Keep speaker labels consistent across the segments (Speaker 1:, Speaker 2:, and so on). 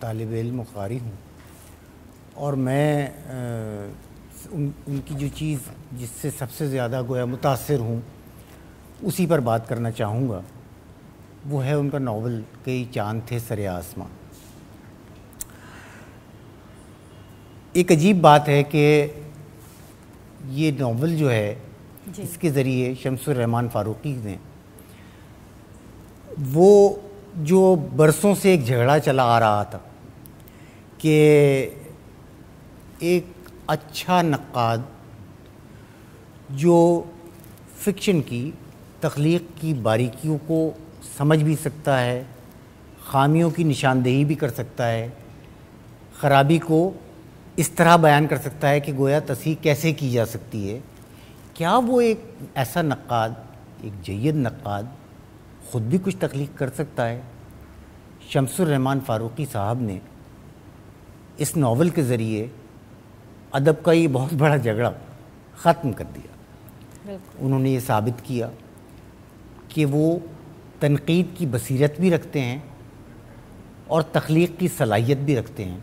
Speaker 1: طالب علم و قاری ہوں، اور میں ان کی جو چیز جس سے سب سے زیادہ گویا متاثر ہوں اسی پر بات کرنا چاہوں گا، وہ ہے ان کا ناول کئی چاند تھے سر آسماں۔ ایک عجیب بات ہے کہ یہ ناول جو ہے اس کے ذریعے شمس الرحمن فاروقی نے وہ جو برسوں سے ایک جھگڑا چلا آ رہا تھا کہ ایک اچھا نقاد جو فکشن کی تخلیق کی باریکیوں کو سمجھ بھی سکتا ہے، خامیوں کی نشاندہی بھی کر سکتا ہے، خرابی کو اس طرح بیان کر سکتا ہے کہ گویا تصحیح کیسے کی جا سکتی ہے، کیا وہ ایک ایسا نقاد، ایک جید نقاد خود بھی کچھ تخلیق کر سکتا ہے؟ شمس الرحمن فاروقی صاحب نے اس ناول کے ذریعے ادب کا یہ بہت بڑا جھگڑا ختم کر دیا۔ انہوں نے یہ ثابت کیا کہ وہ تنقید کی بصیرت بھی رکھتے ہیں اور تخلیق کی صلاحیت بھی رکھتے ہیں۔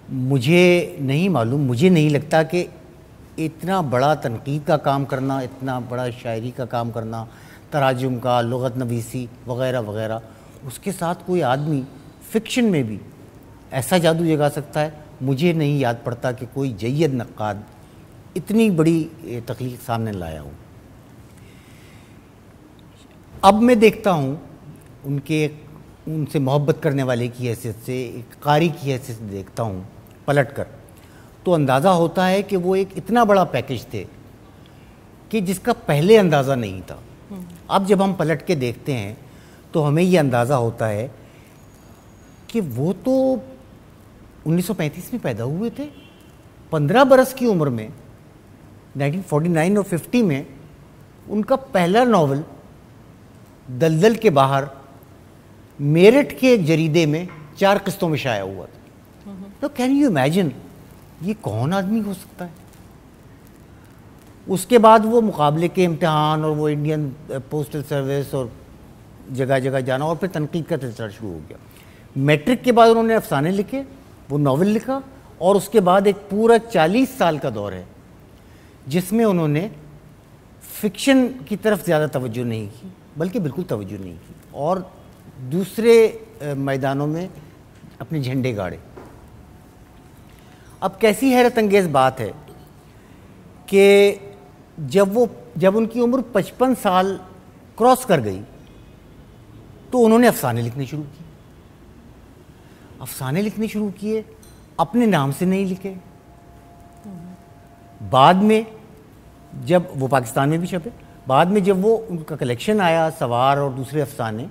Speaker 1: مجھے نہیں معلوم، مجھے نہیں لگتا کہ اتنا بڑا تنقید کا کام کرنا، اتنا بڑا شاعری کا کام کرنا، تراجم کا، لغت نویسی وغیرہ وغیرہ، اس کے ساتھ کوئی آدمی فکشن میں بھی ایسا جادو جگا سکتا ہے۔ مجھے نہیں یاد پڑتا کہ کوئی جید نقاد اتنی بڑی تخلیق سامنے لایا ہو۔ اب میں دیکھتا ہوں ان سے محبت کرنے والے کی حیثیت سے، ایک قاری کی حیثیت سے دیکھتا ہوں پلٹ کر، تو اندازہ ہوتا ہے کہ وہ ایک اتنا بڑا پیکج تھے کہ جس کا پہلے اندازہ نہیں تھا۔ اب جب ہم پلٹ کے دیکھتے ہیں تو ہمیں یہ اندازہ ہوتا ہے کہ وہ تو 1935 میں پیدا ہوئے تھے، 15 برس کی عمر میں 1949 اور 50 میں ان کا پہلا ناول دلدل کے باہر میرٹھ کے ایک جریدے میں 4 قسطوں میں شائع ہوا تھا۔ تو کین یو امیجن یہ کون آدمی ہو سکتا ہے؟ اس کے بعد وہ مقابلے کے امتحان اور وہ انڈین پوسٹل سروس اور جگہ جگہ جانا اور پھر تنقید کا سلسلہ شروع ہو گیا۔ میٹرک کے بعد انہوں نے افسانے لکھے، وہ ناول لکھا، اور اس کے بعد ایک پورا 40 سال کا دور ہے جس میں انہوں نے فکشن کی طرف زیادہ توجہ نہیں کی، بلکہ بالکل توجہ نہیں کی، اور دوسرے میدانوں میں اپنے جھنڈے گاڑے۔ اب کیسی حیرت انگیز بات ہے کہ جب ان کی عمر 55 سال کراس کر گئی تو انہوں نے افسانے لکھنے شروع کیے۔ افسانے لکھنے شروع کیے، اپنے نام سے نہیں لکھے۔ بعد میں جب وہ پاکستان میں بھی چھپے، بعد میں جب وہ ان کا کلیکشن آیا سوار اور دوسرے افسانے،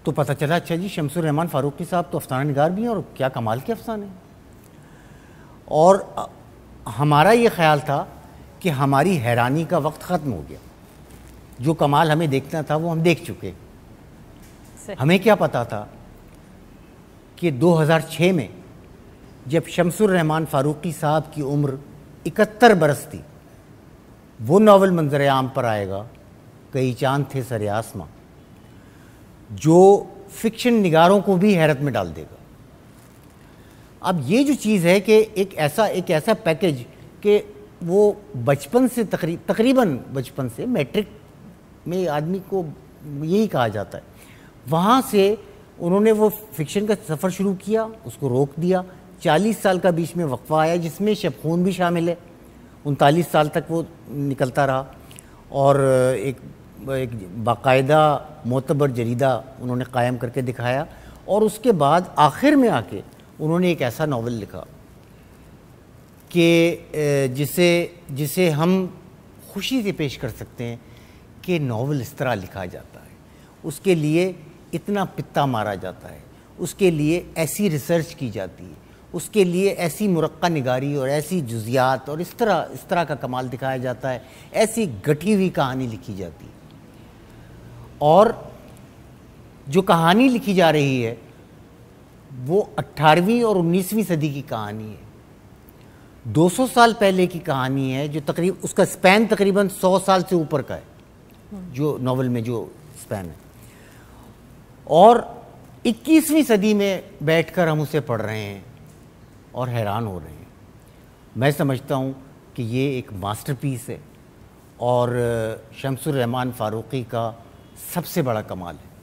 Speaker 1: تو پتہ چلا اچھا جی شمس الرحمن فاروقی صاحب تو افسانہ نگار بھی ہیں، اور کیا کمال کے افسانے ہیں۔ اور ہمارا یہ خیال تھا کہ ہماری حیرانی کا وقت ختم ہو گیا، جو کمال ہمیں دیکھنا تھا وہ ہم دیکھ چکے۔ ہمیں کیا پتا تھا کہ 2006 میں جب شمس الرحمن فاروقی صاحب کی عمر 71 برس تھی، وہ ناول منظر عام پر آئے گا کئی چاند تھے سر آسماں، جو فکشن نگاروں کو بھی حیرت میں ڈال دے گا۔ اب یہ جو چیز ہے کہ ایک ایسا پیکج کہ وہ بچپن سے تقریباً بچپن سے میٹرک میں آدمی کو یہی کہا جاتا ہے، وہاں سے انہوں نے وہ فکشن کا سفر شروع کیا، اس کو روک دیا۔ 40 سال کا بیچ میں وقفہ آیا جس میں شب خون بھی شامل ہے، 39 سال تک وہ نکلتا رہا، اور ایک باقاعدہ معتبر جریدہ انہوں نے قائم کر کے دکھایا، اور اس کے بعد آخر میں آ کے انہوں نے ایک ایسا ناول لکھا کہ جسے ہم خوشی سے پیش کر سکتے ہیں کہ ناول اس طرح لکھا جاتا ہے، اس کے لیے اتنا پتا مارا جاتا ہے، اس کے لیے ایسی ریسرچ کی جاتی ہے، اس کے لیے ایسی مرقع نگاری اور ایسی جزیات اور اس طرح کا کمال دکھایا جاتا ہے، ایسی گٹھی ہوئی کہانی لکھی جاتی ہے۔ اور جو کہانی لکھی جا رہی ہے وہ 18ویں اور 19ویں صدی کی کہانی ہے، 200 سال پہلے کی کہانی ہے، جو اس کا سپین تقریباً 100 سال سے اوپر کا ہے، جو ناول میں جو سپین ہے۔ اور 21ویں صدی میں بیٹھ کر ہم اسے پڑھ رہے ہیں اور حیران ہو رہے ہیں. میں سمجھتا ہوں کہ یہ ایک ماسٹر پیس ہے اور شمس الرحمن فاروقی کا سب سے بڑا کمال ہے.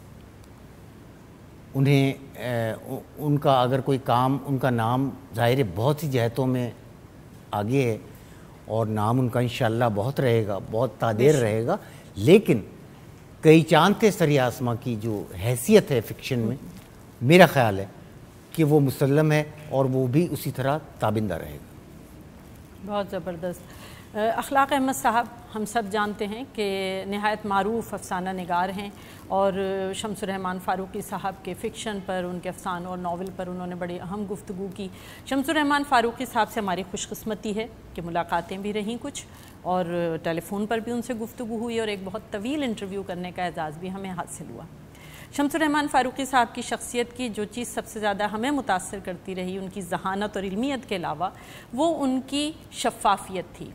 Speaker 1: انہیں ان کا اگر کوئی کام، ان کا نام ظاہر ہے بہت سی جہتوں میں آگے ہے اور نام ان کا انشاءاللہ بہت رہے گا، بہت تادیر رہے گا، لیکن کئی چاند تھے سر آسماں کی جو حیثیت ہے فکشن میں، میرا خیال ہے کہ وہ مسلم ہے اور وہ بھی اسی طرح تابندہ رہے گا.
Speaker 2: بہت زبردست. اخلاق احمد صاحب ہم سب جانتے ہیں کہ نہایت معروف افسانہ نگار ہیں اور شمس الرحمن فاروقی صاحب کے فکشن پر، ان کے افسانوں اور ناول پر انہوں نے بڑی اہم گفتگو کی. شمس الرحمن فاروقی صاحب سے ہماری خوش قسمتی ہے کہ ملاقاتیں بھی رہیں کچھ، اور ٹیلی فون پر بھی ان سے گفتگو ہوئی اور ایک بہت طویل انٹرویو کرنے کا اعزاز بھی ہمیں حاصل ہوا. شمس الرحمن فاروقی صاحب کی شخصیت کی جو چیز سب سے زیادہ ہمیں متاثر کرتی رہی، ان کی ذہانت اور علمیت کے علاوہ، وہ ان کی شفافیت تھی.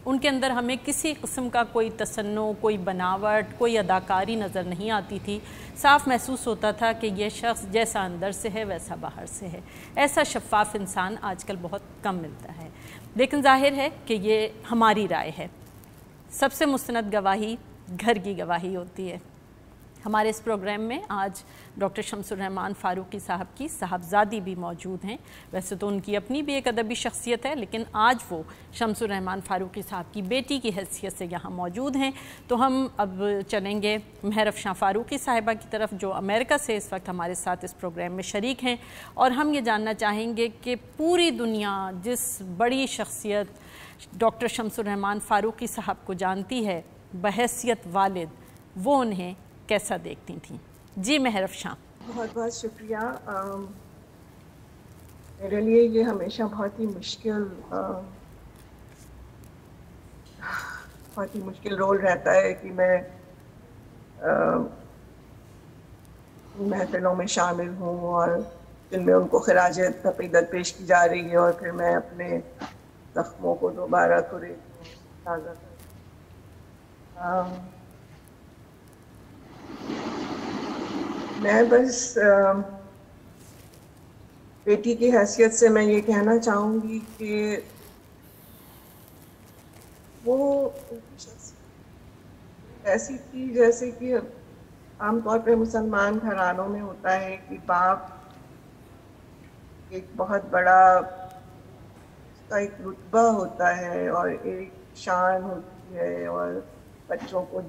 Speaker 2: ان کے اندر ہمیں کسی قسم کا کوئی تصنع، کوئی بناوٹ، کوئی اداکاری نظر نہیں آتی تھی. صاف محسوس ہوتا تھا کہ یہ شخص جیسا اندر سے ہے ویسا باہر سے ہے. ایسا شفاف انسان آج کل بہت کم ملتا ہے. لیکن ظاہر ہے کہ یہ ہماری رائے ہے. سب سے مستند گواہی گھر کی گواہی ہوتی ہے. ہمارے اس پروگرام میں آج ڈاکٹر شمس الرحمن فاروقی صاحب کی صاحبزادی بھی موجود ہیں. ویسے تو ان کی اپنی بھی ایک ادبی شخصیت ہے، لیکن آج وہ شمس الرحمن فاروقی صاحب کی بیٹی کی حیثیت سے یہاں موجود ہیں. تو ہم اب چلیں گے مہر افشاں فاروقی صاحبہ کی طرف، جو امریکہ سے اس وقت ہمارے ساتھ اس پروگرام میں شریک ہیں، اور ہم یہ جاننا چاہیں گے کہ پوری دنیا جس بڑی شخصیت ڈاکٹر شمس الرحمن فاروقی صاحب کو جانتی ہے بحیثیت والد، وہ انہیں کیسا دیکھتی تھیں. جی مہر افشاں.
Speaker 3: بہت بہت شکریہ. میرے لیے یہ ہمیشہ بہت ہی مشکل رول رہتا ہے کہ میں محفلوں میں شامل ہوں اور جن میں ان کو خراج عقیدت پیش کی جا رہی ہے، اور پھر میں اپنے زخموں کو دوبارہ تازہ کروں. میں بس بیٹی کی حیثیت سے میں یہ کہنا چاہوں گی کہ وہ ایسی تھی جیسے کہ عام طور پہ مسلمان گھرانوں میں ہوتا ہے کہ باپ ایک بہت بڑا، اس کا ایک رتبہ ہوتا ہے اور ایک شان ہوتی ہے، اور بچوں کو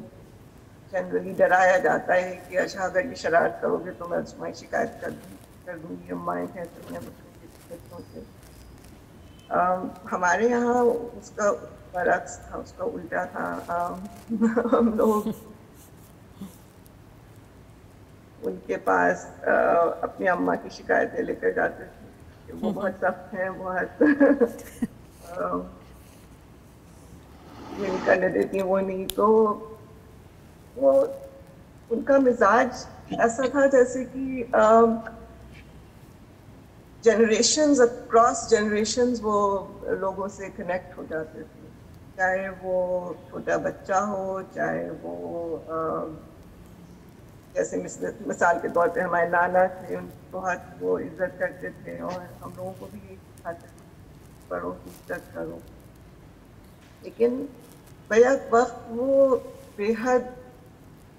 Speaker 3: جنرلی ڈرایا جاتا ہے کہ اچھا اگر یہ شرارت کرو گے تو میں تمہاری شکایت کر دوں گی، امائیں کہتے ہیں بچوں سے. ہمارے یہاں اس کا برعکس تھا، اس کا الٹا تھا. ہم لوگ ان کے پاس اپنی اماں کی شکایتیں لے کر جاتے تھے کہ وہ بہت سخت ہیں، بہت یہ نہیں کرنے دیتی ہیں، وہ نہیں. تو وہ ان کا مزاج ایسا تھا جیسے کہ جنریشنز اکراس جنریشنز وہ لوگوں سے کنیکٹ ہو جاتے تھے، چاہے وہ چھوٹا بچہ ہو، چاہے وہ جیسے مثال کے طور پہ ہمارے نانا تھے، ان کی بہت وہ عزت کرتے تھے، اور ہم لوگوں کو بھی یہی سکھاتے تھے بڑوں کی عزت کرو. لیکن بیک وقت وہ بے حد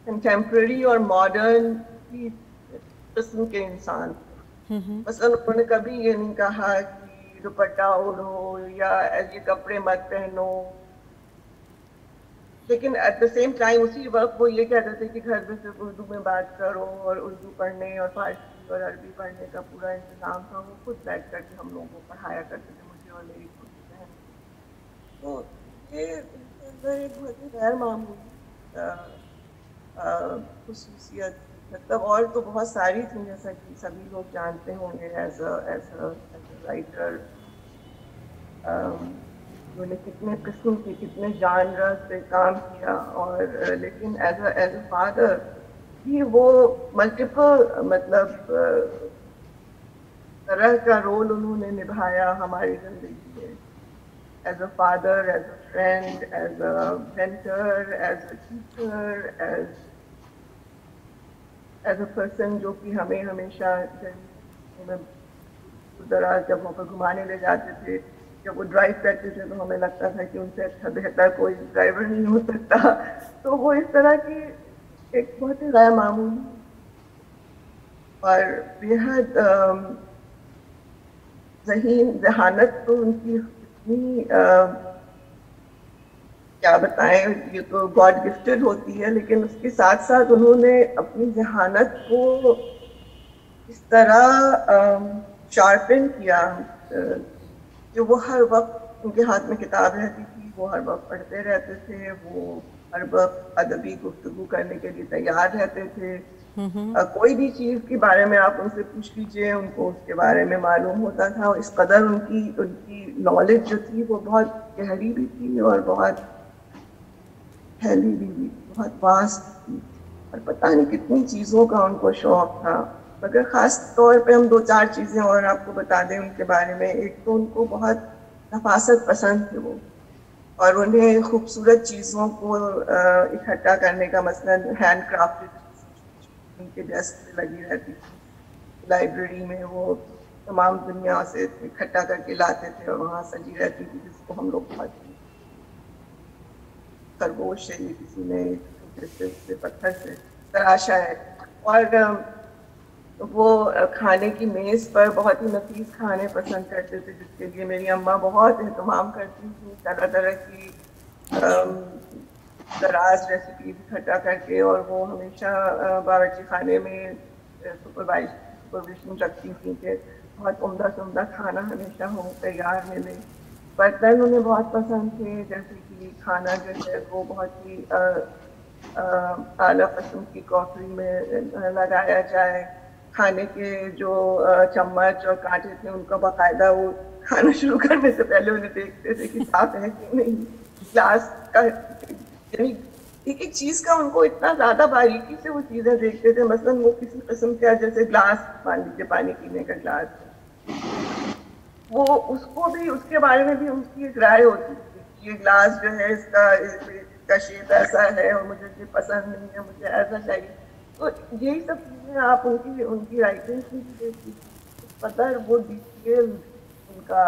Speaker 3: کنٹمپرری اور ماڈرن کی قسم کے انسان تھے. مثلا انہوں نے کبھی یہ نہیں کہا کہ دوپٹہ اوڑھو یا ایسے کپڑے مت پہنو، لیکن ایٹ دا سیم ٹائم اسی وقت وہ یہ کہتے تھے کہ گھر میں صرف اردو میں بات کرو، اور اردو پڑھنے اور فارسی اور عربی پڑھنے کا پورا انتظام تھا. وہ خود بیٹھ کر کے ہم لوگوں کو پڑھایا کرتے تھے، مجھے اور میری چھوٹی بہن. تو یہ ان کے اندر ایک بہت ہی غیر معمولی خصوصیت، مطلب اور تو بہت ساری تھیں جیسا کہ سبھی لوگ جانتے ہوں گے. ایز اے رائٹر انہوں نے کتنے قسم کے کتنے جانر سے کام کیا، اور لیکن ایز اے فادر بھی وہ ملٹیپل مطلب طرح کا رول انہوں نے نبھایا ہماری زندگی میں. As a father, as a friend, as a mentor, as a teacher, as a person جو کہ ہمیں ہمیشہ دراز جگہوں پر گھمانے لے جاتے تھے. جب وہ ڈرائیو کرتے تھے تو ہمیں لگتا تھا کہ ان سے اچھا بہتر کوئی ڈرائیور نہیں ہو سکتا. تو وہ اس طرح کی ایک بہت ہی غیر معمولی اور بےحد ذہانت تو ان کی اتنی کیا بتائیں, یہ تو گاڈ گفٹڈ ہوتی ہے, لیکن اس کے ساتھ ساتھ انہوں نے اپنی ذہانت کو اس طرح شارپن کیا کہ وہ ہر وقت ان کے ہاتھ میں کتاب رہتی تھی, وہ ہر وقت پڑھتے رہتے تھے, وہ ہر وقت ادبی گفتگو کرنے کے لیے تیار رہتے تھے. کوئی بھی چیز کے بارے میں آپ ان سے پوچھ لیجیے, ان کو اس کے بارے میں معلوم ہوتا تھا. اس قدر ان کی نالج جو تھی وہ بہت گہری بھی تھی اور بہت پھیلی بھی تھی, بہت واسٹ تھی, اور پتہ نہیں کتنی چیزوں کا ان کو شوق تھا. مگر خاص طور پہ ہم 2-4 چیزیں اور آپ کو بتا دیں ان کے بارے میں. ایک تو ان کو بہت نفاست پسند تھے وہ, اور انہیں خوبصورت چیزوں کو اکٹھا کرنے کا, مثلاً ہینڈ کرافٹڈ ان کے ڈیسک پہ لگی رہتی تھی. لائبریری میں وہ تمام دنیا سے اکٹھا کر کے لاتے تھے اور وہاں سجی رہتی تھی, جس کو ہم لوگ کہتے ہیں خرگوش ہے, یہ کسی نے پتھر سے تراشا ہے. اور وہ کھانے کی میز پر بہت ہی نفیس کھانے پسند کرتے تھے, جس کے لیے میری اماں بہت اہتمام کرتی تھی, طرح طرح کی دراز ریسیپیز اکٹھا کر کے, اور وہ ہمیشہ باورچی خانے میں سپرویژن رکھتی تھیں کہ بہت عمدہ سے عمدہ کھانا ہمیشہ ہو, تیار ملے. برتن انہیں بہت پسند تھے, جیسے کہ کھانا جو ہے وہ بہت ہی اعلیٰ قسم کی کراکری میں لگایا جائے. کھانے کے جو چمچ اور کانٹے تھے ان کا باقاعدہ وہ کھانا شروع کرنے سے پہلے انہیں دیکھتے تھے کہ صاف ہے کہ نہیں. گلاس کا یعنی ایک ایک چیز کا ان کو اتنا زیادہ باریکی سے وہ چیزیں دیکھتے تھے. مثلاً وہ کسی قسم کا جیسے گلاس مان لیجیے, پانی پینے کا گلاس, وہ اس کو بھی اس کے بارے میں بھی ان کی ایک رائے ہوتی تھی. یہ گلاس جو ہے اس کا شیپ ایسا ہے اور مجھے یہ پسند نہیں ہے, مجھے ایسا چاہیے. تو یہی سب چیزیں آپ ان کی رائٹنگ کی بھی دیکھتی تھی. قدر وہ ڈیٹیل ان کا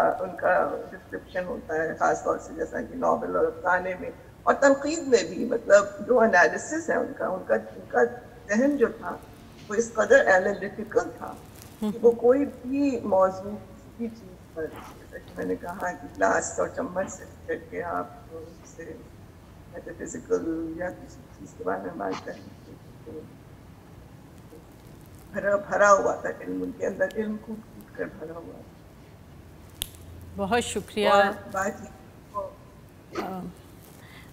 Speaker 3: ڈسکرپشن ہوتا ہے, خاص طور سے جیسا کہ ناول اور افسانے میں, اور تنقید میں بھی. مطلب جو انالیسس ہے ان کا ذہن جو تھا وہ اس قدر اینالیٹیکل تھا کہ وہ کوئی بھی موضوع کسی بھی چیز پر, جیسا کہ میں نے کہا کہ گلاس اور چمچ سے کر کے آپ اس سے میٹافزیکل یا کسی چیز کے بارے میں بات کریں, بھرا ہوا تھا علم ان کے اندر, علم کود کر بھرا ہوا تھا.
Speaker 2: بہت شکریہ.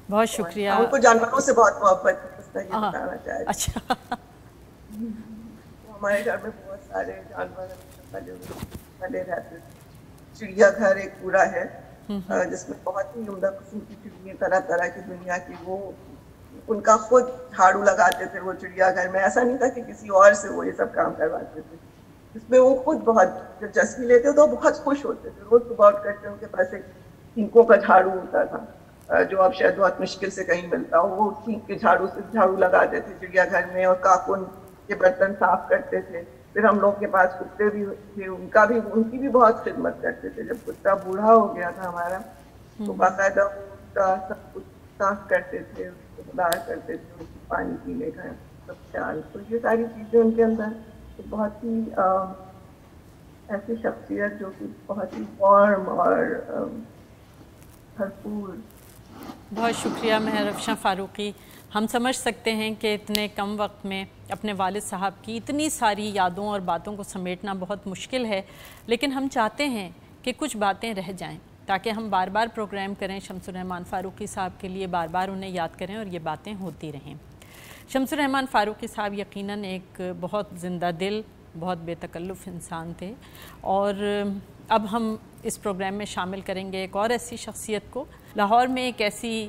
Speaker 2: بہت شکریہ.
Speaker 3: ان کو جانوروں سے بہت محبت ہے, یہ بتانا چاہیے.
Speaker 2: اچھا,
Speaker 3: ہمارے گھر میں بہت سارے جانور پلے رہتے تھے. چڑیا گھر ایک پورا ہے جس میں بہت ہی عمدہ قسم کی چڑیاں, طرح طرح کی دنیا کی. وہ ان کا خود جھاڑو لگاتے تھے وہ چڑیا گھر میں. ایسا نہیں تھا کہ کسی اور سے وہ یہ سب کام کرواتے تھے. اس میں وہ خود بہت دلچسپی لیتے تو بہت خوش ہوتے تھے. روز صبح اٹھ کر کے ان کے پاس ایک سینکوں کا جھاڑو ہوتا تھا جو اب شاید بہت مشکل سے کہیں ملتا ہو. وہ سینک کے جھاڑو سے جھاڑو لگاتے تھے چڑیا گھر میں, اور کاکن کے برتن صاف کرتے تھے. پھر ہم لوگ کے پاس کتے بھی تھے, ان کی بھی بہت خدمت کرتے تھے. جب کتا بوڑھا ہو گیا تھا ہمارا تو باقاعدہ اس کا سب کچھ صاف کرتے تھے, باہر کرتے تھے, اس پانی پینے کا سب خیال. تو یہ ساری چیزیں ان کے اندر بہت ہی ایسی شخصیت جو کہ بہت ہی وارم اور بھرپور.
Speaker 2: بہت شکریہ مہر افشاں فاروقی. ہم سمجھ سکتے ہیں کہ اتنے کم وقت میں اپنے والد صاحب کی اتنی ساری یادوں اور باتوں کو سمیٹنا بہت مشکل ہے, لیکن ہم چاہتے ہیں کہ کچھ باتیں رہ جائیں تاکہ ہم بار بار پروگرام کریں, شمس الرحمان فاروقی صاحب کے لیے بار بار انہیں یاد کریں اور یہ باتیں ہوتی رہیں. شمس الرحمان فاروقی صاحب یقیناً ایک بہت زندہ دل, بہت بے تکلف انسان تھے, اور اب ہم اس پروگرام میں شامل کریں گے ایک اور ایسی شخصیت کو. لاہور میں ایک ایسی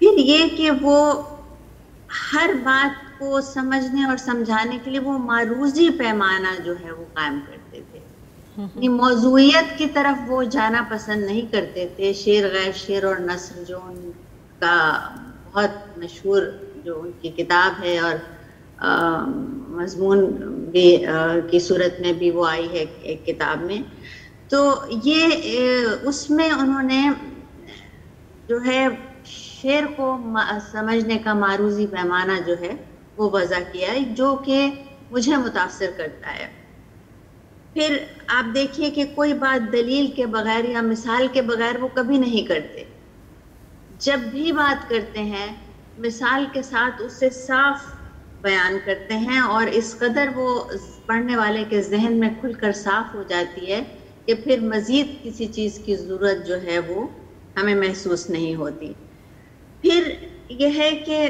Speaker 4: پھر یہ کہ وہ ہر بات کو سمجھنے اور سمجھانے کے لیے وہ معروضی پیمانہ جو ہے وہ قائم کرتے تھے، موضوعیت کی طرف وہ جانا پسند نہیں کرتے تھے. شعر غیر شعر اور نثر جو ان کا بہت مشہور جو ان کی کتاب ہے اور مضمون بھی کی صورت میں بھی وہ آئی ہے ایک کتاب میں، تو یہ اس میں انہوں نے جو ہے شعر کو سمجھنے کا معروضی پیمانہ جو ہے وہ وضع کیا ہے، جو کہ مجھے متاثر کرتا ہے. پھر آپ دیکھیے کہ کوئی بات دلیل کے بغیر یا مثال کے بغیر وہ کبھی نہیں کرتے. جب بھی بات کرتے ہیں مثال کے ساتھ اس سے صاف بیان کرتے ہیں، اور اس قدر وہ پڑھنے والے کے ذہن میں کھل کر صاف ہو جاتی ہے کہ پھر مزید کسی چیز کی ضرورت جو ہے وہ ہمیں محسوس نہیں ہوتی. پھر یہ ہے کہ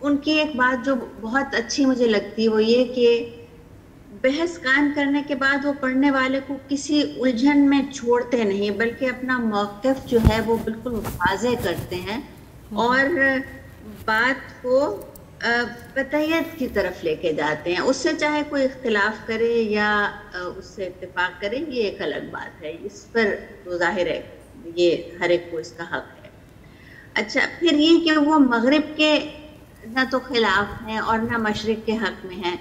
Speaker 4: ان کی ایک بات جو بہت اچھی مجھے لگتی وہ یہ کہ بحث قائم کرنے کے بعد وہ پڑھنے والے کو کسی الجھن میں چھوڑتے نہیں، بلکہ اپنا موقف جو ہے وہ بالکل واضح کرتے ہیں اور بات کو قطعیت کی طرف لے کے جاتے ہیں. اس سے چاہے کوئی اختلاف کرے یا اس سے اتفاق کرے یہ ایک الگ بات ہے، اس پر تو ظاہر ہے یہ ہر ایک کو اس کا حق ہے. اچھا، پھر یہ کہ وہ مغرب کے نہ تو خلاف ہیں اور نہ مشرق کے حق میں ہیں،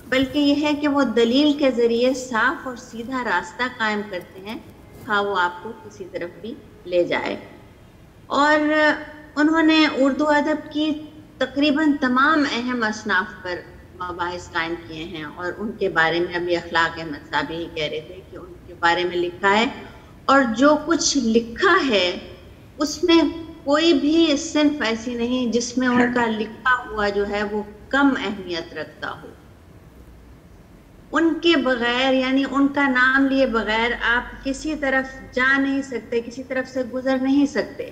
Speaker 4: بلکہ یہ ہے کہ وہ دلیل کے ذریعے صاف اور سیدھا راستہ قائم کرتے ہیں، خواہ وہ آپ کو کسی طرف بھی لے جائے. اور انہوں نے اردو ادب کی تقریباً تمام اہم اصناف پر مباحث قائم کیے ہیں، اور ان کے بارے میں ابھی اخلاق احمد صاحب ہی کہہ رہے تھے کہ ان کے بارے میں لکھا ہے، اور جو کچھ لکھا ہے اس میں کوئی بھی صنف ایسی نہیں جس میں ان کا لکھا ہوا جو ہے وہ کم اہمیت رکھتا ہو. ان کے بغیر یعنی ان کا نام لیے بغیر آپ کسی طرف جا نہیں سکتے، کسی طرف سے گزر نہیں سکتے.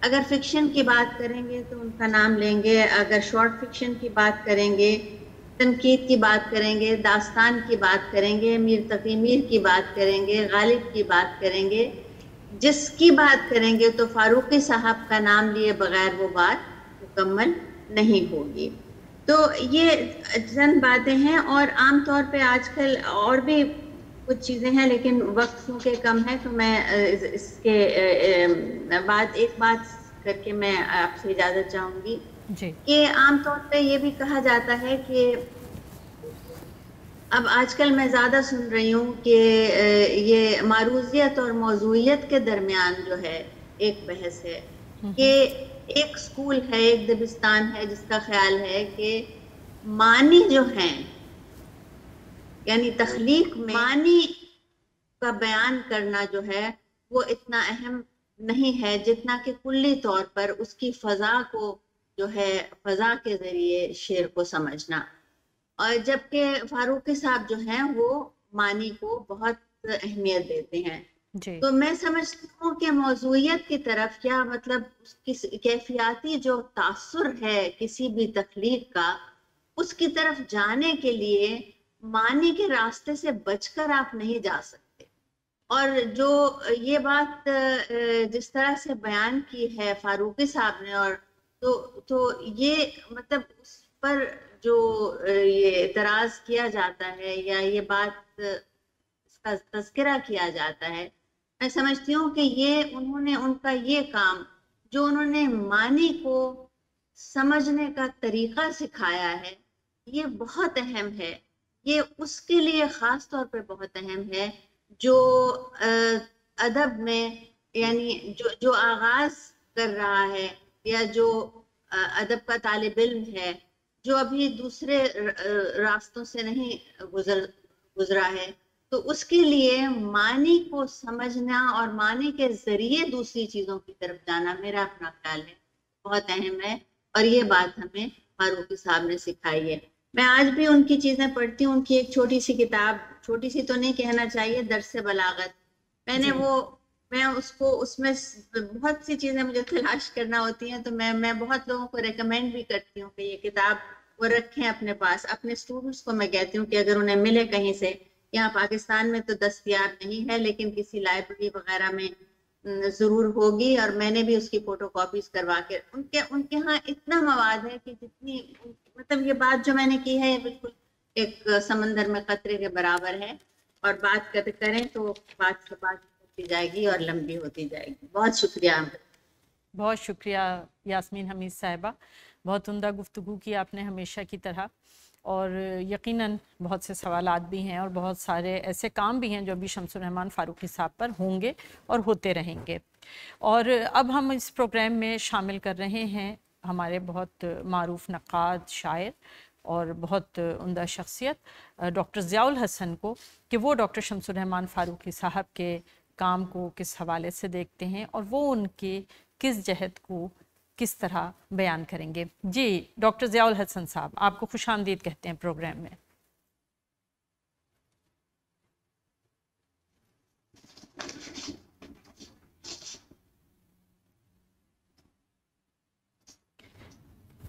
Speaker 4: اگر فکشن کی بات کریں گے تو ان کا نام لیں گے، اگر شارٹ فکشن کی بات کریں گے، تنقید کی بات کریں گے، داستان کی بات کریں گے، میر تقی میر کی بات کریں گے، غالب کی بات کریں گے، جس کی بات کریں گے تو فاروقی صاحب کا نام لیے بغیر وہ بات مکمل نہیں ہوگی. تو یہ چند باتیں ہیں، اور عام طور پہ آج کل اور بھی کچھ چیزیں ہیں لیکن وقت کیونکہ کم ہے تو میں اس کے بعد ایک بات کر کے میں آپ سے اجازت چاہوں گی کہ عام طور پہ یہ بھی کہا جاتا ہے کہ اب آج کل میں زیادہ سن رہی ہوں کہ یہ معروضیت اور موضوعیت کے درمیان جو ہے ایک بحث ہے کہ ایک سکول ہے، ایک دبستان ہے جس کا خیال ہے کہ معنی جو ہیں یعنی تخلیق میں معنی کا بیان کرنا جو ہے وہ اتنا اہم نہیں ہے جتنا کہ کلی طور پر اس کی فضا کو جو ہے فضا کے ذریعے شعر کو سمجھنا. اور جبکہ فاروقی صاحب جو ہیں وہ معنی کو بہت اہمیت دیتے ہیں. تو میں سمجھتی ہوں کہ موضوعیت کی طرف کیا مطلب کیفیاتی جو تاثر ہے کسی بھی تخلیق کا اس کی طرف جانے کے لیے معنی کے راستے سے بچ کر آپ نہیں جا سکتے. اور جو یہ بات جس طرح سے بیان کی ہے فاروقی صاحب نے، اور تو یہ مطلب اس پر جو یہ اعتراض کیا جاتا ہے یا یہ بات اس کا تذکرہ کیا جاتا ہے، میں سمجھتی ہوں کہ یہ انہوں نے ان کا یہ کام جو انہوں نے معنی کو سمجھنے کا طریقہ سکھایا ہے یہ بہت اہم ہے. یہ اس کے لیے خاص طور پر بہت اہم ہے جو ادب میں یعنی جو آغاز کر رہا ہے یا جو ادب کا طالب علم ہے جو ابھی دوسرے راستوں سے نہیں گزرا ہے، تو اس کے لیے معنی کو سمجھنا اور معنی کے ذریعے دوسری چیزوں کی طرف جانا میرا اپنا خیال ہے بہت اہم ہے. اور یہ بات ہمیں فاروقی صاحب نے سکھائی ہے. میں آج بھی ان کی چیزیں پڑھتی ہوں. ان کی ایک چھوٹی سی کتاب، چھوٹی سی تو نہیں کہنا چاہیے، درس بلاغت، میں اس کو اس میں بہت سی چیزیں مجھے تلاش کرنا ہوتی ہیں تو میں بہت لوگوں کو ریکمینڈ بھی کرتی ہوں کہ یہ کتاب وہ رکھیں اپنے پاس. اپنے اسٹوڈنٹس کو میں کہتی ہوں کہ اگر انہیں ملے کہیں سے، یہاں پاکستان میں تو دستیاب نہیں ہے لیکن کسی لائبریری وغیرہ میں ضرور ہوگی، اور میں نے بھی اس کی فوٹو کاپیز کروا کے ان کے ہاں اتنا مواد ہے کہ جتنی مطلب یہ بات جو میں نے کی ہے یہ بالکل ایک سمندر میں قطرے کے برابر ہے، اور بات کریں تو بات سے بات ہوتی جائے گی اور لمبی ہوتی جائے گی. بہت شکریہ.
Speaker 2: بہت شکریہ یاسمین حمید صاحبہ، بہت عمدہ گفتگو کی آپ نے ہمیشہ کی طرح، اور یقیناً بہت سے سوالات بھی ہیں اور بہت سارے ایسے کام بھی ہیں جو ابھی شمس الرحمان فاروقی صاحب پر ہوں گے اور ہوتے رہیں گے. اور اب ہم اس پروگرام میں شامل کر رہے ہیں ہمارے بہت معروف نقاد، شاعر اور بہت عمدہ شخصیت ڈاکٹر ضیاء الحسن کو، کہ وہ ڈاکٹر شمس الرحمان فاروقی صاحب کے کام کو کس حوالے سے دیکھتے ہیں اور وہ ان کے کس جہد کو کس طرح بیان کریں گے. جی ڈاکٹر ضیاء الحسن صاحب، آپ کو خوش آمدید کہتے ہیں پروگرام میں.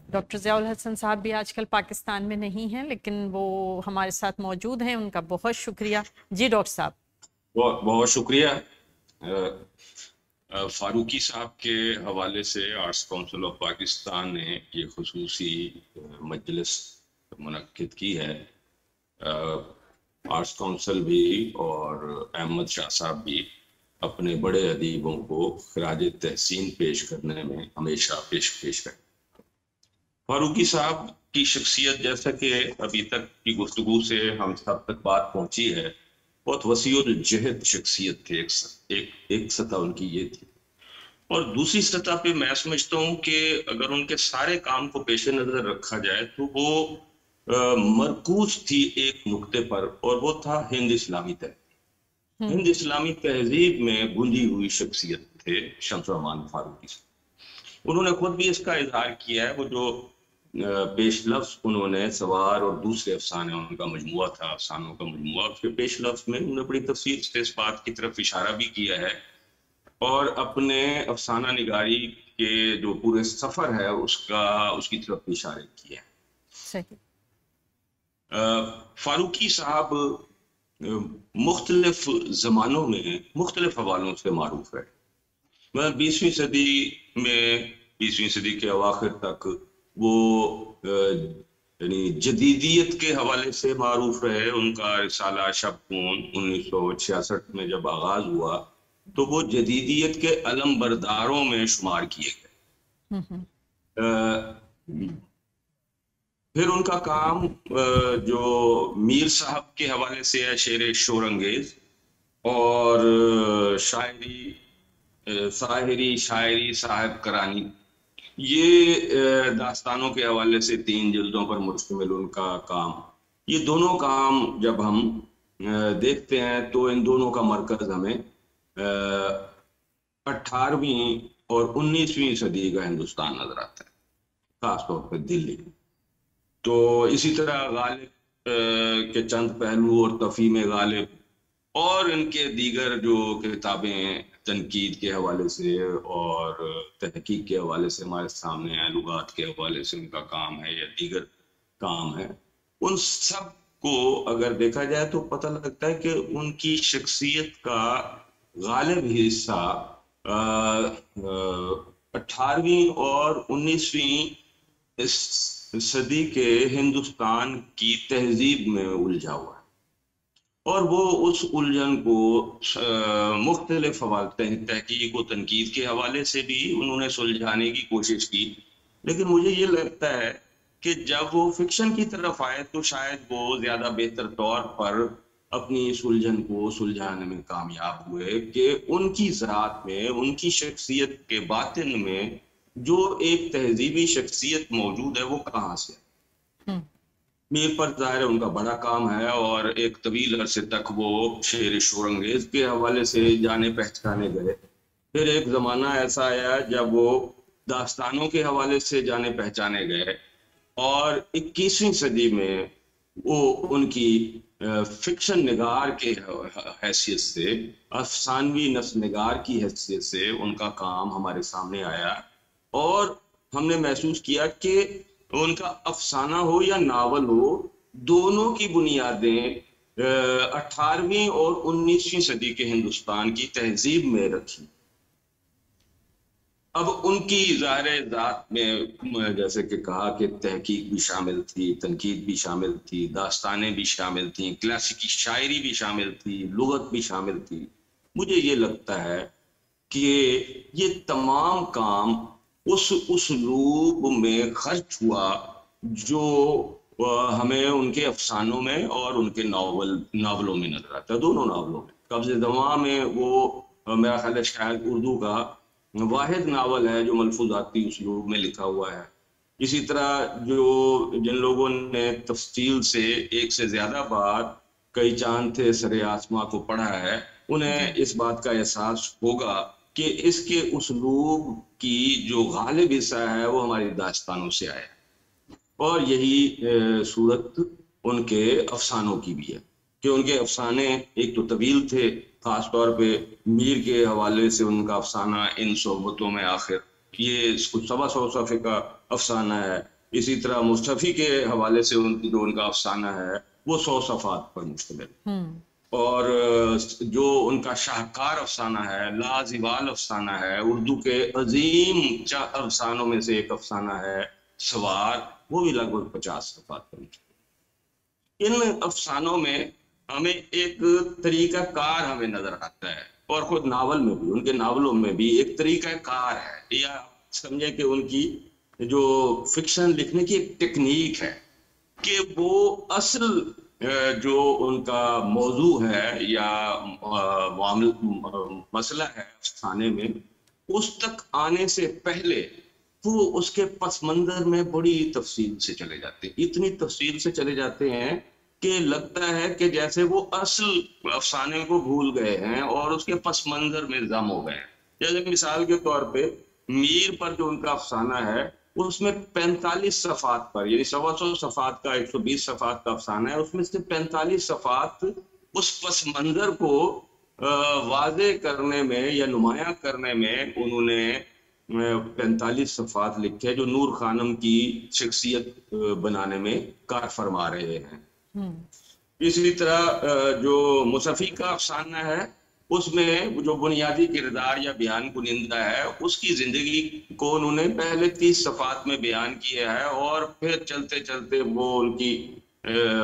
Speaker 2: ڈاکٹر ضیاء الحسن صاحب بھی آج کل پاکستان میں نہیں ہیں، لیکن وہ ہمارے ساتھ موجود ہیں، ان کا بہت شکریہ. جی ڈاکٹر صاحب.
Speaker 5: بہت شکریہ. فاروقی صاحب کے حوالے سے آرٹس کونسل آف پاکستان نے یہ خصوصی مجلس منعقد کی ہے. آرٹس کونسل بھی اور احمد شاہ صاحب بھی اپنے بڑے ادیبوں کو خراج تحسین پیش کرنے میں ہمیشہ پیش رہے. فاروقی صاحب کی شخصیت، جیسا کہ ابھی تک کی گفتگو سے ہم سب تک بات پہنچی ہے، بہت وسیع الجہد شخصیت تھے. ایک سطح ان کی یہ تھی، اور دوسری سطح پہ میں سمجھتا ہوں کہ اگر ان کے سارے کام کو پیش نظر رکھا جائے تو وہ مرکوز تھی ایک نقطے پر، اور وہ تھا ہند اسلامی تہذیب. ہند اسلامی تہذیب میں گنجی ہوئی شخصیت تھے شمس الرحمان فاروقی صاحب. انہوں نے خود بھی اس کا اظہار کیا ہے. وہ جو پیش لفظ انہوں نے سوار اور دوسرے افسانے ان کا مجموعہ تھا، افسانوں کا مجموعہ، اس کے پیش لفظ میں انہوں نے بڑی تفصیل سے اس بات کی طرف اشارہ بھی کیا ہے، اور اپنے افسانہ نگاری کے جو پورے سفر ہے اس کی طرف اشارے کیا ہے.
Speaker 2: صحیح.
Speaker 5: فاروقی صاحب مختلف زمانوں میں مختلف حوالوں سے معروف ہے. 20ویں صدی میں، 20ویں صدی کے اواخر تک وہ یعنی جدیدیت کے حوالے سے معروف رہے. ان کا رسالہ شب خون 1966 میں جب آغاز ہوا تو وہ جدیدیت کے علم برداروں میں شمار کیے گئے. پھر ان کا کام جو میر صاحب کے حوالے سے ہے، شعر شورانگیز اور شاعری صاحب کرانی، یہ داستانوں کے حوالے سے 3 جلدوں پر مشتمل ان کا کام. یہ دونوں کام جب ہم دیکھتے ہیں تو ان دونوں کا مرکز ہمیں 18ویں اور 19ویں صدی کا ہندوستان نظر آتا ہے، خاص طور پہ دلی. تو اسی طرح غالب کے چند پہلو اور تفہیم غالب اور ان کے دیگر جو کتابیں تنقید کے حوالے سے اور تحقیق کے حوالے سے ہمارے سامنے ہیں، لغات کے حوالے سے ان کا کام ہے یا دیگر کام ہے، ان سب کو اگر دیکھا جائے تو پتہ لگتا ہے کہ ان کی شخصیت کا غالب حصہ 18ویں اور 19ویں صدی کے ہندوستان کی تہذیب میں الجھا ہوا ہے، اور وہ اس الجھن کو مختلف تحقیق و تنقید کے حوالے سے بھی انہوں نے سلجھانے کی کوشش کی. لیکن مجھے یہ لگتا ہے کہ جب وہ فکشن کی طرف آئے تو شاید وہ زیادہ بہتر طور پر اپنی اس الجھن کو سلجھانے میں کامیاب ہوئے کہ ان کی ذات میں، ان کی شخصیت کے باطن میں جو ایک تہذیبی شخصیت موجود ہے وہ کہاں سے. میر پر ظاہر ان کا بڑا کام ہے، اور ایک طویل عرصے تک وہ شعر شورانگیز کے حوالے سے جانے پہچانے گئے. پھر ایک زمانہ ایسا آیا جب وہ داستانوں کے حوالے سے جانے پہچانے گئے، اور 21ویں صدی میں وہ ان کی فکشن نگار کے حیثیت سے، افسانوی نثر نگار کی حیثیت سے ان کا کام ہمارے سامنے آیا، اور ہم نے محسوس کیا کہ ان کا افسانہ ہو یا ناول ہو، دونوں کی بنیادیں 18ویں اور 19ویں صدی کے ہندوستان کی تہذیب میں رکھی. اب ان کی ظاہر ذات میں جیسے کہ کہا کہ تحقیق بھی شامل تھی، تنقید بھی شامل تھی، داستانیں بھی شامل تھیں، کلاسیکی شاعری بھی شامل تھی، لغت بھی شامل تھی. مجھے یہ لگتا ہے کہ یہ تمام کام اس اسلوب میں خرچ ہوا جو ہمیں ان کے افسانوں میں اور ان کے ناولوں میں نظر آتا ہے. دونوں ناولوں میں قبض زماں میں وہ میرا خیال ہے شاید اردو کا واحد ناول ہے جو ملفوظاتی اسلوب میں لکھا ہوا ہے. اسی طرح جن لوگوں نے تفصیل سے ایک سے زیادہ بار کئی چاند تھے سرے آسماں کو پڑھا ہے، انہیں اس بات کا احساس ہوگا کہ اس کے اسلوب کی جو غالب حصہ ہے وہ ہماری داستانوں سے آیا ہے، اور یہی صورت ان کے افسانوں کی بھی ہے کہ ان کے افسانے ایک تو طویل تھے، خاص طور پہ میر کے حوالے سے ان کا افسانہ ان صحبتوں میں آخر یہ 125 صفحے کا افسانہ ہے. اسی طرح مصطفی کے حوالے سے جو ان کا افسانہ ہے وہ 100 صفحات پر مشتمل، اور جو ان کا شاہکار افسانہ ہے، لازوال افسانہ ہے، اردو کے عظیم افسانوں میں سے ایک افسانہ ہے سوار، وہ بھی لگ بھگ 50 صفحات پر مشتمل. ان افسانوں میں ہمیں ایک طریقہ کار ہمیں نظر آتا ہے، اور خود ناول میں بھی، ان کے ناولوں میں بھی ایک طریقہ کار ہے، یا سمجھیں کہ ان کی جو فکشن لکھنے کی ایک ٹیکنیک ہے کہ وہ اصل جو ان کا موضوع ہے یا مسئلہ ہے افسانے میں، اس تک آنے سے پہلے وہ اس کے پس منظر میں بڑی تفصیل سے چلے جاتے ہیں، اتنی تفصیل سے چلے جاتے ہیں کہ لگتا ہے کہ جیسے وہ اصل افسانے کو بھول گئے ہیں اور اس کے پس منظر میں ضم ہو گئے ہیں. جیسے مثال کے طور پہ میر پر جو ان کا افسانہ ہے اس میں 45 صفحات پر، یعنی 125 صفحات کا 120 صفحات کا افسانہ ہے، اس میں سے 45 صفحات اس پس منظر کو واضح کرنے میں یا نمایاں کرنے میں انہوں نے 45 صفحات لکھے جو نور خانم کی شخصیت بنانے میں کار فرما رہے ہیں. اسی طرح جو مصطفی کا افسانہ ہے اس میں جو بنیادی کردار یا بیان کنندہ ہے اس کی زندگی کو انہوں نے پہلے 30 صفحات میں بیان کیا ہے، اور پھر چلتے چلتے وہ ان کی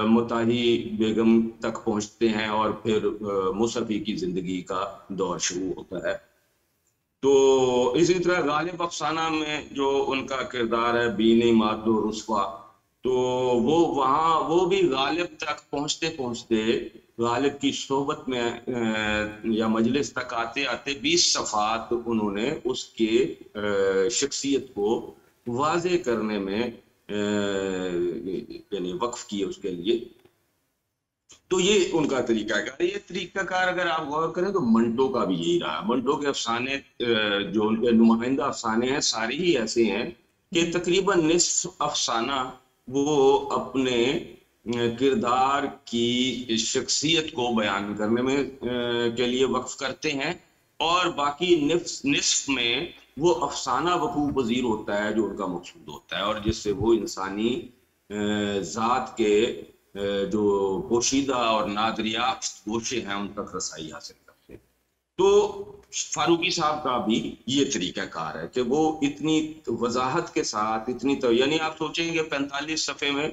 Speaker 5: متاحی بیگم تک پہنچتے ہیں اور پھر مصطفی کی زندگی کا دور شروع ہوتا ہے. تو اسی طرح غالب افسانہ میں جو ان کا کردار ہے بین ماد و رسوا، تو وہ بھی غالب تک پہنچتے پہنچتے غالب کی صحبت میں یا مجلس تک آتے آتے 20 صفحات انہوں نے اس کے شخصیت کو واضح کرنے میں یعنی وقف کیے اس کے لیے. تو یہ ان کا طریقہ کار. یہ طریقہ کار اگر آپ غور کریں تو منٹو کا بھی یہی رہا. منٹو کے افسانے جو ان کے نمائندہ افسانے ہیں سارے ہی ایسے ہیں کہ تقریباً نصف افسانہ وہ اپنے کردار کی شخصیت کو بیان کرنے میں کے لیے وقف کرتے ہیں، اور باقی نصف میں وہ افسانہ وقوع پذیر ہوتا ہے جو ان کا مقصود ہوتا ہے، اور جس سے وہ انسانی ذات کے جو پوشیدہ اور نادریافت گوشے ہیں ان تک رسائی حاصل کرتے ہیں. تو فاروقی صاحب کا بھی یہ طریقہ کار ہے کہ وہ اتنی وضاحت کے ساتھ یعنی آپ سوچیں کہ 45 صفحے میں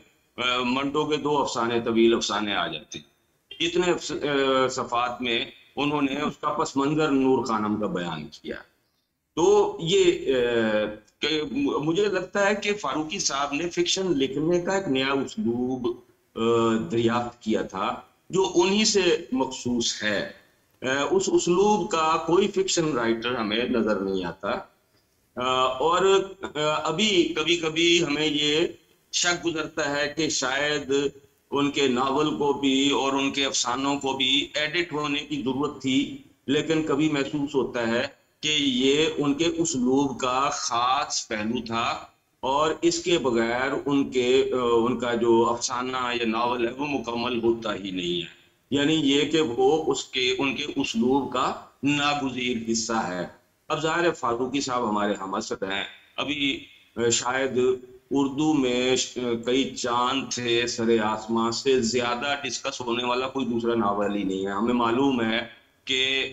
Speaker 5: منٹو کے 2 افسانے طویل افسانے آ جاتے ہیں، اتنے صفحات میں انہوں نے اس کا پس منظر نور خانم کا بیان کیا. تو یہ مجھے لگتا ہے کہ فاروقی صاحب نے فکشن لکھنے کا ایک نیا اسلوب دریافت کیا تھا جو انہی سے مخصوص ہے. اس اسلوب کا کوئی فکشن رائٹر ہمیں نظر نہیں آتا، اور ابھی کبھی کبھی ہمیں یہ شک گزرتا ہے کہ شاید ان کے ناول کو بھی اور ان کے افسانوں کو بھی ایڈٹ ہونے کی ضرورت تھی، لیکن کبھی محسوس ہوتا ہے کہ یہ ان کے اسلوب کا خاص پہلو تھا، اور اس کے بغیر ان کا جو افسانہ یا ناول ہے وہ مکمل ہوتا ہی نہیں ہے. یعنی یہ کہ وہ ان کے اسلوب کا ناگزیر حصہ ہے. اب ظاہر فاروقی صاحب ہمارے ہم عصر ہیں، ابھی شاید اردو میں کئی چاند تھے سرے آسماں سے زیادہ ڈسکس ہونے والا کوئی دوسرا ناول ہی نہیں ہے. ہمیں معلوم ہے کہ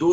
Speaker 5: 2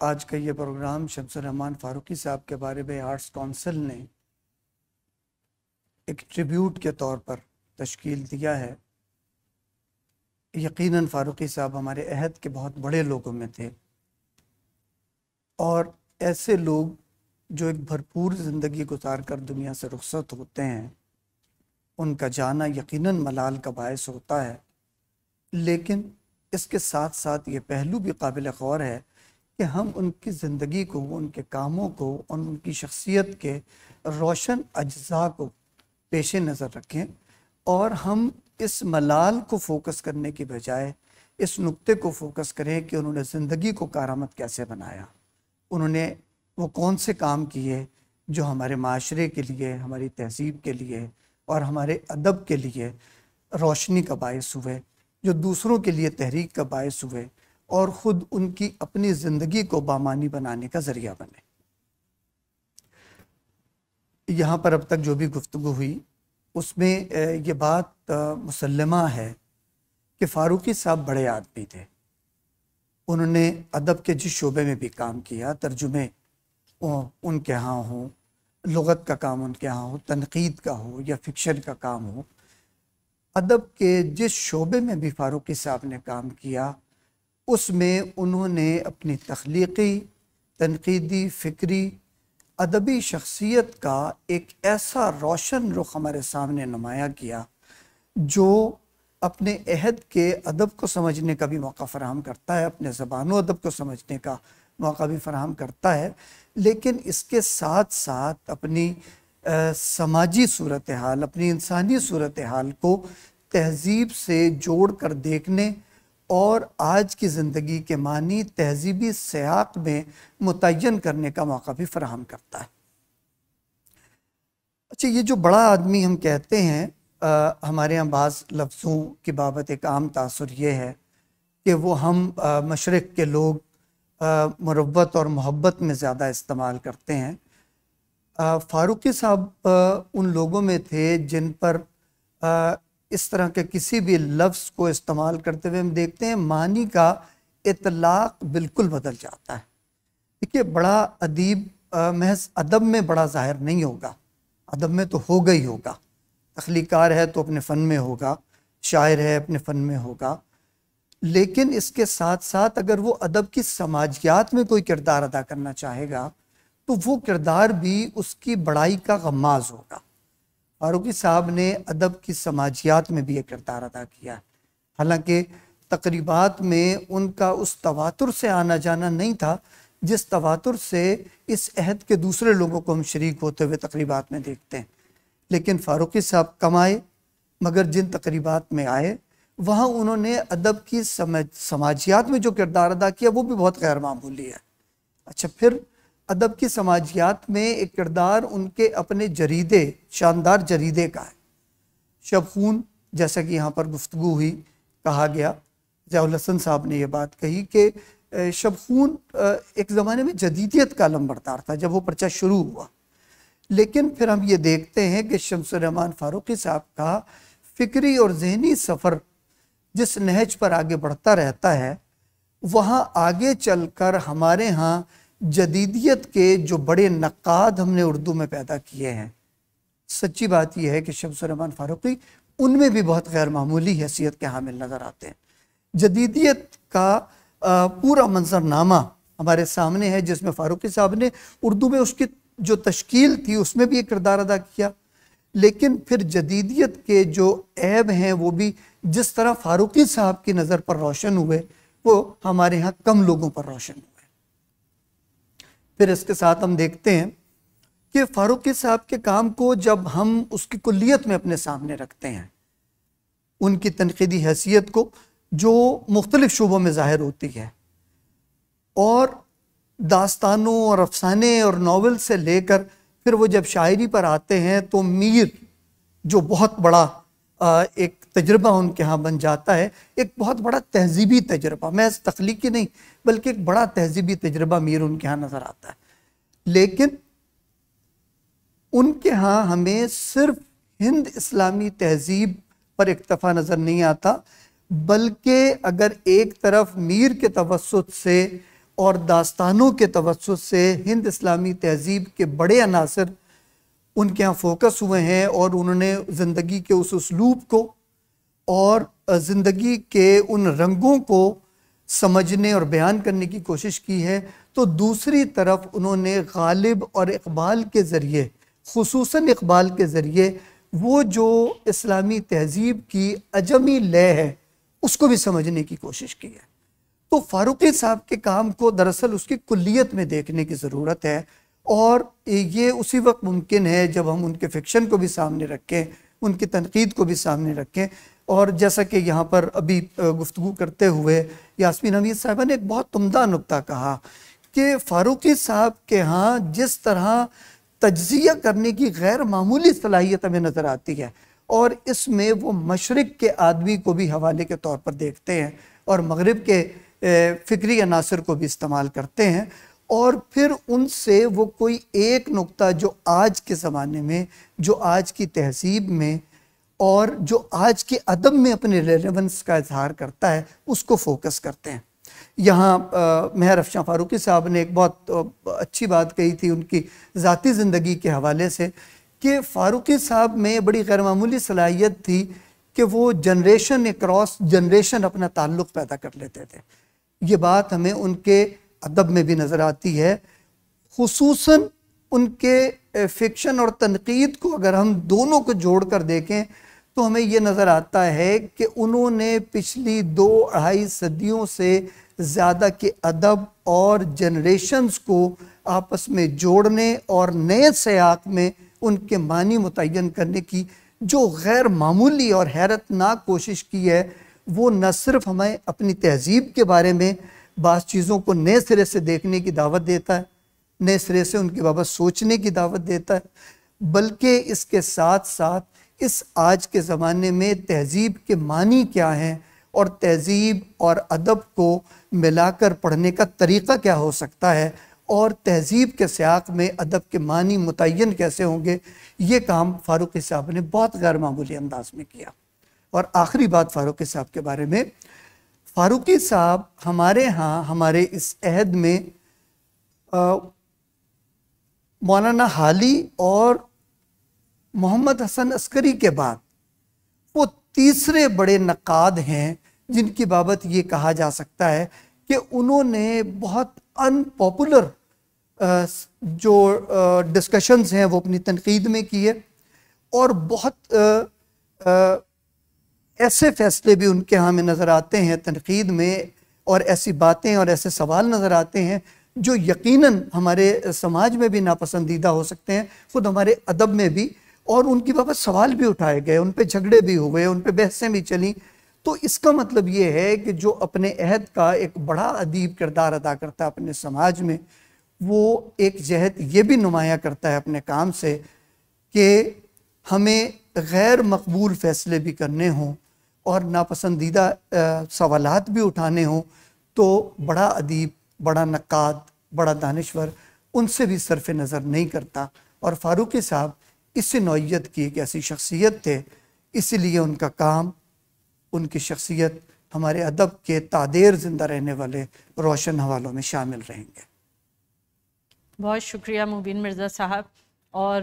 Speaker 6: آج کا یہ پروگرام شمس الرحمان فاروقی صاحب کے بارے میں آرٹس کونسل نے ایک ٹریبیوٹ کے طور پر تشکیل دیا ہے۔ یقیناً فاروقی صاحب ہمارے عہد کے بہت بڑے لوگوں میں تھے، اور ایسے لوگ جو ایک بھرپور زندگی گزار کر دنیا سے رخصت ہوتے ہیں، ان کا جانا یقیناً ملال کا باعث ہوتا ہے، لیکن اس کے ساتھ ساتھ یہ پہلو بھی قابل غور ہے کہ ہم ان کی زندگی کو، ان کے کاموں کو، ان کی شخصیت کے روشن اجزاء کو پیش نظر رکھیں، اور ہم اس ملال کو فوکس کرنے کی بجائے اس نقطے کو فوکس کریں کہ انہوں نے زندگی کو کارآمد کیسے بنایا، انہوں نے وہ کون سے کام کیے جو ہمارے معاشرے کے لیے، ہماری تہذیب کے لیے اور ہمارے ادب کے لیے روشنی کا باعث ہوئے، جو دوسروں کے لیے تحریک کا باعث ہوئے اور خود ان کی اپنی زندگی کو بامانی بنانے کا ذریعہ بنے۔ یہاں پر اب تک جو بھی گفتگو ہوئی اس میں یہ بات مسلمہ ہے کہ فاروقی صاحب بڑے آدمی تھے۔ انہوں نے ادب کے جس شعبے میں بھی کام کیا، ترجمے ان کے ہاں ہوں، لغت کا کام ان کے ہاں ہو، تنقید کا ہو یا فکشن کا کام ہو، ادب کے جس شعبے میں بھی فاروقی صاحب نے کام کیا، اس میں انہوں نے اپنی تخلیقی، تنقیدی، فکری، ادبی شخصیت کا ایک ایسا روشن رخ ہمارے سامنے نمایاں کیا جو اپنے عہد کے ادب کو سمجھنے کا بھی موقع فراہم کرتا ہے، اپنے زبان و ادب کو سمجھنے کا موقع بھی فراہم کرتا ہے، لیکن اس کے ساتھ ساتھ اپنی سماجی صورتحال، اپنی انسانی صورتحال کو تہذیب سے جوڑ کر دیکھنے اور آج کی زندگی کے معنی تہذیبی سیاق میں متعین کرنے کا موقع بھی فراہم کرتا ہے۔ اچھا، یہ جو بڑا آدمی ہم کہتے ہیں، ہمارے یہاں بعض لفظوں کی بابت ایک عام تاثر یہ ہے کہ وہ ہم مشرق کے لوگ مروت اور محبت میں زیادہ استعمال کرتے ہیں۔ فاروقی صاحب ان لوگوں میں تھے جن پر اس طرح کے کسی بھی لفظ کو استعمال کرتے ہوئے ہم دیکھتے ہیں معنی کا اطلاق بالکل بدل جاتا ہے۔ دیکھیے، بڑا ادیب محض ادب میں بڑا ظاہر نہیں ہوگا، ادب میں تو ہوگا ہی ہوگا، تخلیقار ہے تو اپنے فن میں ہوگا، شاعر ہے اپنے فن میں ہوگا، لیکن اس کے ساتھ ساتھ اگر وہ ادب کی سماجیات میں کوئی کردار ادا کرنا چاہے گا تو وہ کردار بھی اس کی بڑائی کا غماز ہوگا۔ فاروقی صاحب نے ادب کی سماجیات میں بھی ایک کردار ادا کیا ہے، حالانکہ تقریبات میں ان کا اس تواتر سے آنا جانا نہیں تھا جس تواتر سے اس عہد کے دوسرے لوگوں کو ہم شریک ہوتے ہوئے تقریبات میں دیکھتے ہیں، لیکن فاروقی صاحب کم آئے، مگر جن تقریبات میں آئے وہاں انہوں نے ادب کی سماجیات میں جو کردار ادا کیا وہ بھی بہت غیر معمولی ہے۔ اچھا، پھر ادب کی سماجیات میں ایک کردار ان کے اپنے جریدے، شاندار جریدے کا ہے۔ شب خون، جیسا کہ یہاں پر گفتگو ہوئی، کہا گیا، ضیاء الحسن صاحب نے یہ بات کہی کہ شب خون ایک زمانے میں جدیدیت کا علمبردار تھا جب وہ پرچہ شروع ہوا، لیکن پھر ہم یہ دیکھتے ہیں کہ شمس الرحمان فاروقی صاحب کا فکری اور ذہنی سفر جس نہج پر آگے بڑھتا رہتا ہے، وہاں آگے چل کر ہمارے ہاں جدیدیت کے جو بڑے نقاد ہم نے اردو میں پیدا کیے ہیں، سچی بات یہ ہے کہ شمس الرحمان فاروقی ان میں بھی بہت غیر معمولی حیثیت کے حامل نظر آتے ہیں۔ جدیدیت کا پورا منظرنامہ ہمارے سامنے ہے جس میں فاروقی صاحب نے اردو میں اس کی جو تشکیل تھی اس میں بھی ایک کردار ادا کیا، لیکن پھر جدیدیت کے جو عیب ہیں وہ بھی جس طرح فاروقی صاحب کی نظر پر روشن ہوئے وہ ہمارے ہاں کم لوگوں پر روشن ہوئے۔ پھر اس کے ساتھ ہم دیکھتے ہیں کہ فاروقی صاحب کے کام کو جب ہم اس کی کلیت میں اپنے سامنے رکھتے ہیں، ان کی تنقیدی حیثیت کو جو مختلف شعبوں میں ظاہر ہوتی ہے، اور داستانوں اور افسانے اور ناول سے لے کر پھر وہ جب شاعری پر آتے ہیں تو میر جو بہت بڑا ایک تجربہ ان کے ہاں بن جاتا ہے، ایک بہت بڑا تہذیبی تجربہ، محض تخلیقی نہیں بلکہ ایک بڑا تہذیبی تجربہ میر ان کے ہاں نظر آتا ہے۔ لیکن ان کے ہاں ہمیں صرف ہند اسلامی تہذیب پر اکتفا نظر نہیں آتا، بلکہ اگر ایک طرف میر کے توسط سے اور داستانوں کے توسط سے ہند اسلامی تہذیب کے بڑے عناصر ان کے ہاں فوکس ہوئے ہیں، اور انہوں نے زندگی کے اس اسلوب کو اور زندگی کے ان رنگوں کو سمجھنے اور بیان کرنے کی کوشش کی ہے، تو دوسری طرف انہوں نے غالب اور اقبال کے ذریعے، خصوصاً اقبال کے ذریعے، وہ جو اسلامی تہذیب کی عجمی لے ہے اس کو بھی سمجھنے کی کوشش کی ہے۔ تو فاروقی صاحب کے کام کو دراصل اس کی کلیت میں دیکھنے کی ضرورت ہے، اور یہ اسی وقت ممکن ہے جب ہم ان کے فکشن کو بھی سامنے رکھیں، ان کی تنقید کو بھی سامنے رکھیں۔ اور جیسا کہ یہاں پر ابھی گفتگو کرتے ہوئے یاسمین حمید صاحبہ نے ایک بہت عمدہ نکتہ کہا کہ فاروقی صاحب کے ہاں جس طرح تجزیہ کرنے کی غیر معمولی صلاحیت ہمیں نظر آتی ہے، اور اس میں وہ مشرق کے آدمی کو بھی حوالے کے طور پر دیکھتے ہیں اور مغرب کے فکری عناصر کو بھی استعمال کرتے ہیں، اور پھر ان سے وہ کوئی ایک نکتہ جو آج کے زمانے میں، جو آج کی تہذیب میں اور جو آج کے ادب میں اپنے ریلیونس کا اظہار کرتا ہے اس کو فوکس کرتے ہیں۔ یہاں مہر افشاں فاروقی صاحب نے ایک بہت اچھی بات کہی تھی ان کی ذاتی زندگی کے حوالے سے، کہ فاروقی صاحب میں بڑی غیر معمولی صلاحیت تھی کہ وہ جنریشن اکراس جنریشن اپنا تعلق پیدا کر لیتے تھے۔ یہ بات ہمیں ان کے ادب میں بھی نظر آتی ہے، خصوصاً ان کے فکشن اور تنقید کو اگر ہم دونوں کو جوڑ کر دیکھیں تو ہمیں یہ نظر آتا ہے کہ انہوں نے پچھلی 2-2.5 صدیوں سے زیادہ کے ادب اور جنریشنز کو آپس میں جوڑنے اور نئے سیاق میں ان کے معنی متعین کرنے کی جو غیر معمولی اور حیرت ناک کوشش کی ہے، وہ نہ صرف ہمیں اپنی تہذیب کے بارے میں بعض چیزوں کو نئے سرے سے دیکھنے کی دعوت دیتا ہے، نئے سرے سے ان کے بابت سوچنے کی دعوت دیتا ہے، بلکہ اس کے ساتھ ساتھ اس آج کے زمانے میں تہذیب کے معنی کیا ہیں اور تہذیب اور ادب کو ملا کر پڑھنے کا طریقہ کیا ہو سکتا ہے، اور تہذیب کے سیاق میں ادب کے معنی متعین کیسے ہوں گے، یہ کام فاروقی صاحب نے بہت غیر معمولی انداز میں کیا۔ اور آخری بات فاروقی صاحب کے بارے میں، فاروقی صاحب ہمارے ہاں ہمارے اس عہد میں مولانا حالی اور محمد حسن عسکری کے بعد وہ تیسرے بڑے نقاد ہیں جن کی بابت یہ کہا جا سکتا ہے کہ انہوں نے بہت ان پاپولر جو ڈسکشنز ہیں وہ اپنی تنقید میں کیے، اور بہت ایسے فیصلے بھی ان کے ہاں میں نظر آتے ہیں تنقید میں، اور ایسی باتیں اور ایسے سوال نظر آتے ہیں جو یقیناً ہمارے سماج میں بھی ناپسندیدہ ہو سکتے ہیں، خود ہمارے ادب میں بھی، اور ان کی بابت سوال بھی اٹھائے گئے، ان پہ جھگڑے بھی ہوئے، ان پہ بحثیں بھی چلیں۔ تو اس کا مطلب یہ ہے کہ جو اپنے عہد کا ایک بڑا ادیب کردار ادا کرتا ہے اپنے سماج میں، وہ ایک جہت یہ بھی نمایاں کرتا ہے اپنے کام سے کہ ہمیں غیر مقبول فیصلے بھی کرنے ہوں اور ناپسندیدہ سوالات بھی اٹھانے ہوں، تو بڑا ادیب، بڑا نقاد، بڑا دانشور ان سے بھی صرف نظر نہیں کرتا، اور فاروقی صاحب اس نوعیت کی ایک ایسی شخصیت تھے، اسی لیے ان کا کام، ان کی شخصیت ہمارے ادب کے تعدیر زندہ رہنے والے روشن حوالوں میں شامل رہیں گے۔
Speaker 2: بہت شکریہ مبین مرزا صاحب۔ اور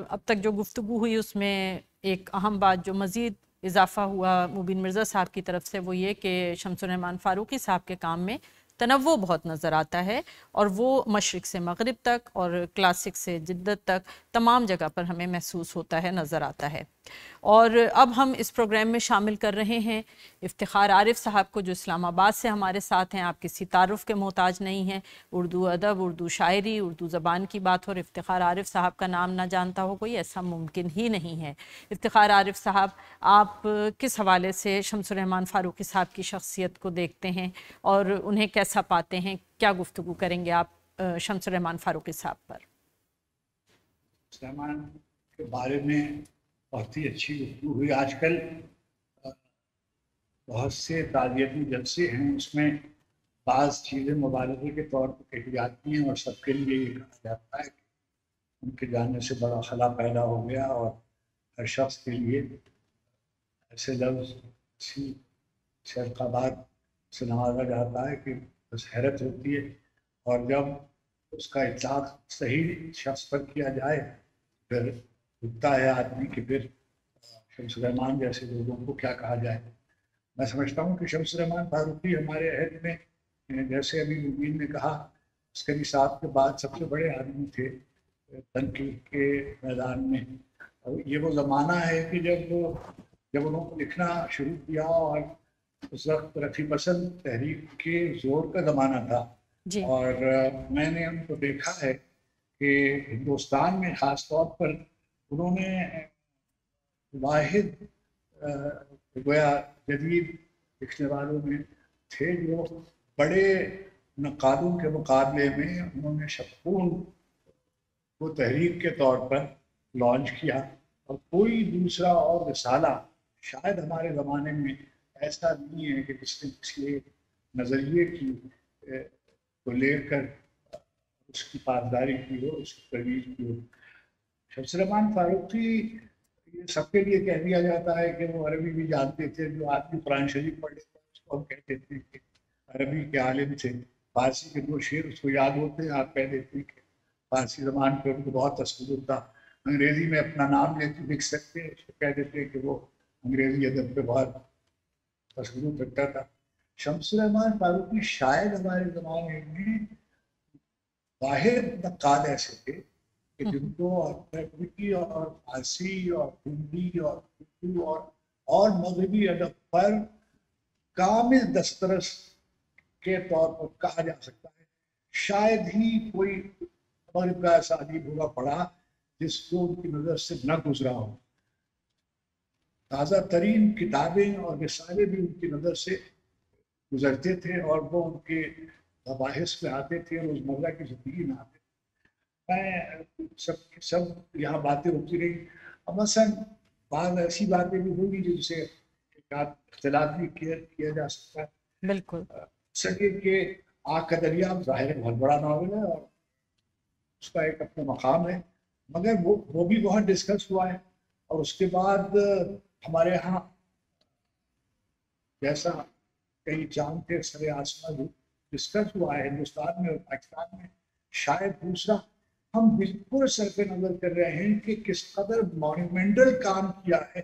Speaker 2: اب تک جو گفتگو ہوئی اس میں ایک اہم بات جو مزید اضافہ ہوا مبین مرزا صاحب کی طرف سے وہ یہ کہ شمس الرحمان فاروقی صاحب کے کام میں تنوع بہت نظر آتا ہے، اور وہ مشرق سے مغرب تک اور کلاسک سے جدت تک تمام جگہ پر ہمیں محسوس ہوتا ہے، نظر آتا ہے۔ اور اب ہم اس پروگرام میں شامل کر رہے ہیں افتخار عارف صاحب کو، جو اسلام آباد سے ہمارے ساتھ ہیں۔ آپ کسی تعارف کے محتاج نہیں ہیں، اردو ادب، اردو شاعری، اردو زبان کی بات اور افتخار عارف صاحب کا نام نہ جانتا ہو کوئی، ایسا ممکن ہی نہیں ہے۔ افتخار عارف صاحب، آپ کس حوالے سے شمس الرحمان فاروقی صاحب کی شخصیت کو دیکھتے ہیں اور انہیں کیسا پاتے ہیں؟ کیا گفتگو کریں گے آپ شمس الرحمان فاروقی صاحب پر؟
Speaker 7: رحمان کے بارے میں بہت ہی اچھی گفتگو ہوئی۔ آج کل بہت سے تعلیمی جلسے ہیں، اس میں بعض چیزیں مبالغے کے طور پر کہی جاتی ہیں، اور سب کے لیے یہ کہا جاتا ہے کہ ان کے جانے سے بڑا خلا پیدا ہو گیا، اور ہر شخص کے لیے ایسے لفظ اسی شرق آباد سے نوازا جاتا ہے کہ بس حیرت ہوتی ہے۔ اور جب اس کا اطلاق صحیح شخص پر کیا جائے پھر رکتا ہے آدمی کہ پھر شمس الرحمان جیسے لوگوں کو کیا کہا جائے. میں سمجھتا ہوں کہ شمس الرحمان فاروقی ہمارے عہد میں جیسے ابھی مبین نے کہا عسکری صاحب کے بعد سب سے بڑے آدمی تھے تنقید کے میدان میں. یہ وہ زمانہ ہے کہ جب انہوں نے لکھنا شروع کیا اور اس وقت رفیع پسند تحریک کے زور کا زمانہ تھا
Speaker 2: جی. اور
Speaker 7: میں نے ان کو دیکھا ہے کہ ہندوستان میں خاص طور پر انہوں نے واحد گویا جدید لکھنے والوں میں تھے جو بڑے نقادوں کے مقابلے میں انہوں نے شبخون کو تحریک کے طور پر لانچ کیا اور کوئی دوسرا اور رسالہ شاید ہمارے زمانے میں ایسا نہیں ہے کہ جس نے کسی نظریے کی کو لے کر اس کی پاسداری کی ہو، اس کی ترویج کی ہو. شمس الرحمان فاروقی یہ سب کے لیے کہہ دیا جاتا ہے کہ وہ عربی بھی جانتے تھے. جو آدمی قرآن شریف پڑھ لیتا ہے اس کو ہم کہتے تھے کہ عربی کے عالم تھے. فارسی کے 2 شعر اس کو یاد ہوتے ہیں، آپ کہہ دیتے ہیں کہ فارسی زبان پہ ان کو بہت تسلط تھا. انگریزی میں اپنا نام لیتے لکھ سکتے ہیں، اس کو کہہ دیتے ہیں کہ وہ انگریزی ادب پہ بہت تسلط رکھتا تھا. شمس الرحمان فاروقی شاید ہمارے زمانے میں واحد نقاد ایسے تھے کہ جن کو عربی اور فارسی اور ہندی اور اردو اور مغربی ادب پر کامل دسترس کے طور پر کہا جا سکتا ہے. شاید ہی کوئی مغرب کا ایسا ادیب ہوگا پڑھا جس کو ان کی نظر سے نہ گزرا ہو. تازہ ترین کتابیں اور رسالے بھی ان کی نظر سے گزرتے تھے اور وہ ان کے مباحث میں آتے تھے، روزمرہ کی زندگی میں آتے تھے. میں سب یہاں باتیں ہوتی رہی. اب مثلاً بعض ایسی باتیں بھی ہوگی جن سے اختلاف بھی کیا جا سکتا ہے.
Speaker 2: بالکل
Speaker 7: سکے کہ آگ کا دریا ظاہر ہے بہت بڑا ناول ہے اور اس کا ایک اپنا مقام ہے، مگر وہ بھی بہت ڈسکس ہوا ہے. اور اس کے بعد ہمارے ہاں جیسا کئی چاند تھے سر آسمان ڈسکس ہوا ہے ہندوستان میں اور پاکستان میں، شاید دوسرا ہم بالکل سر پہ نظر کر رہے ہیں کہ کس قدر مانیومنٹل کام کیا ہے.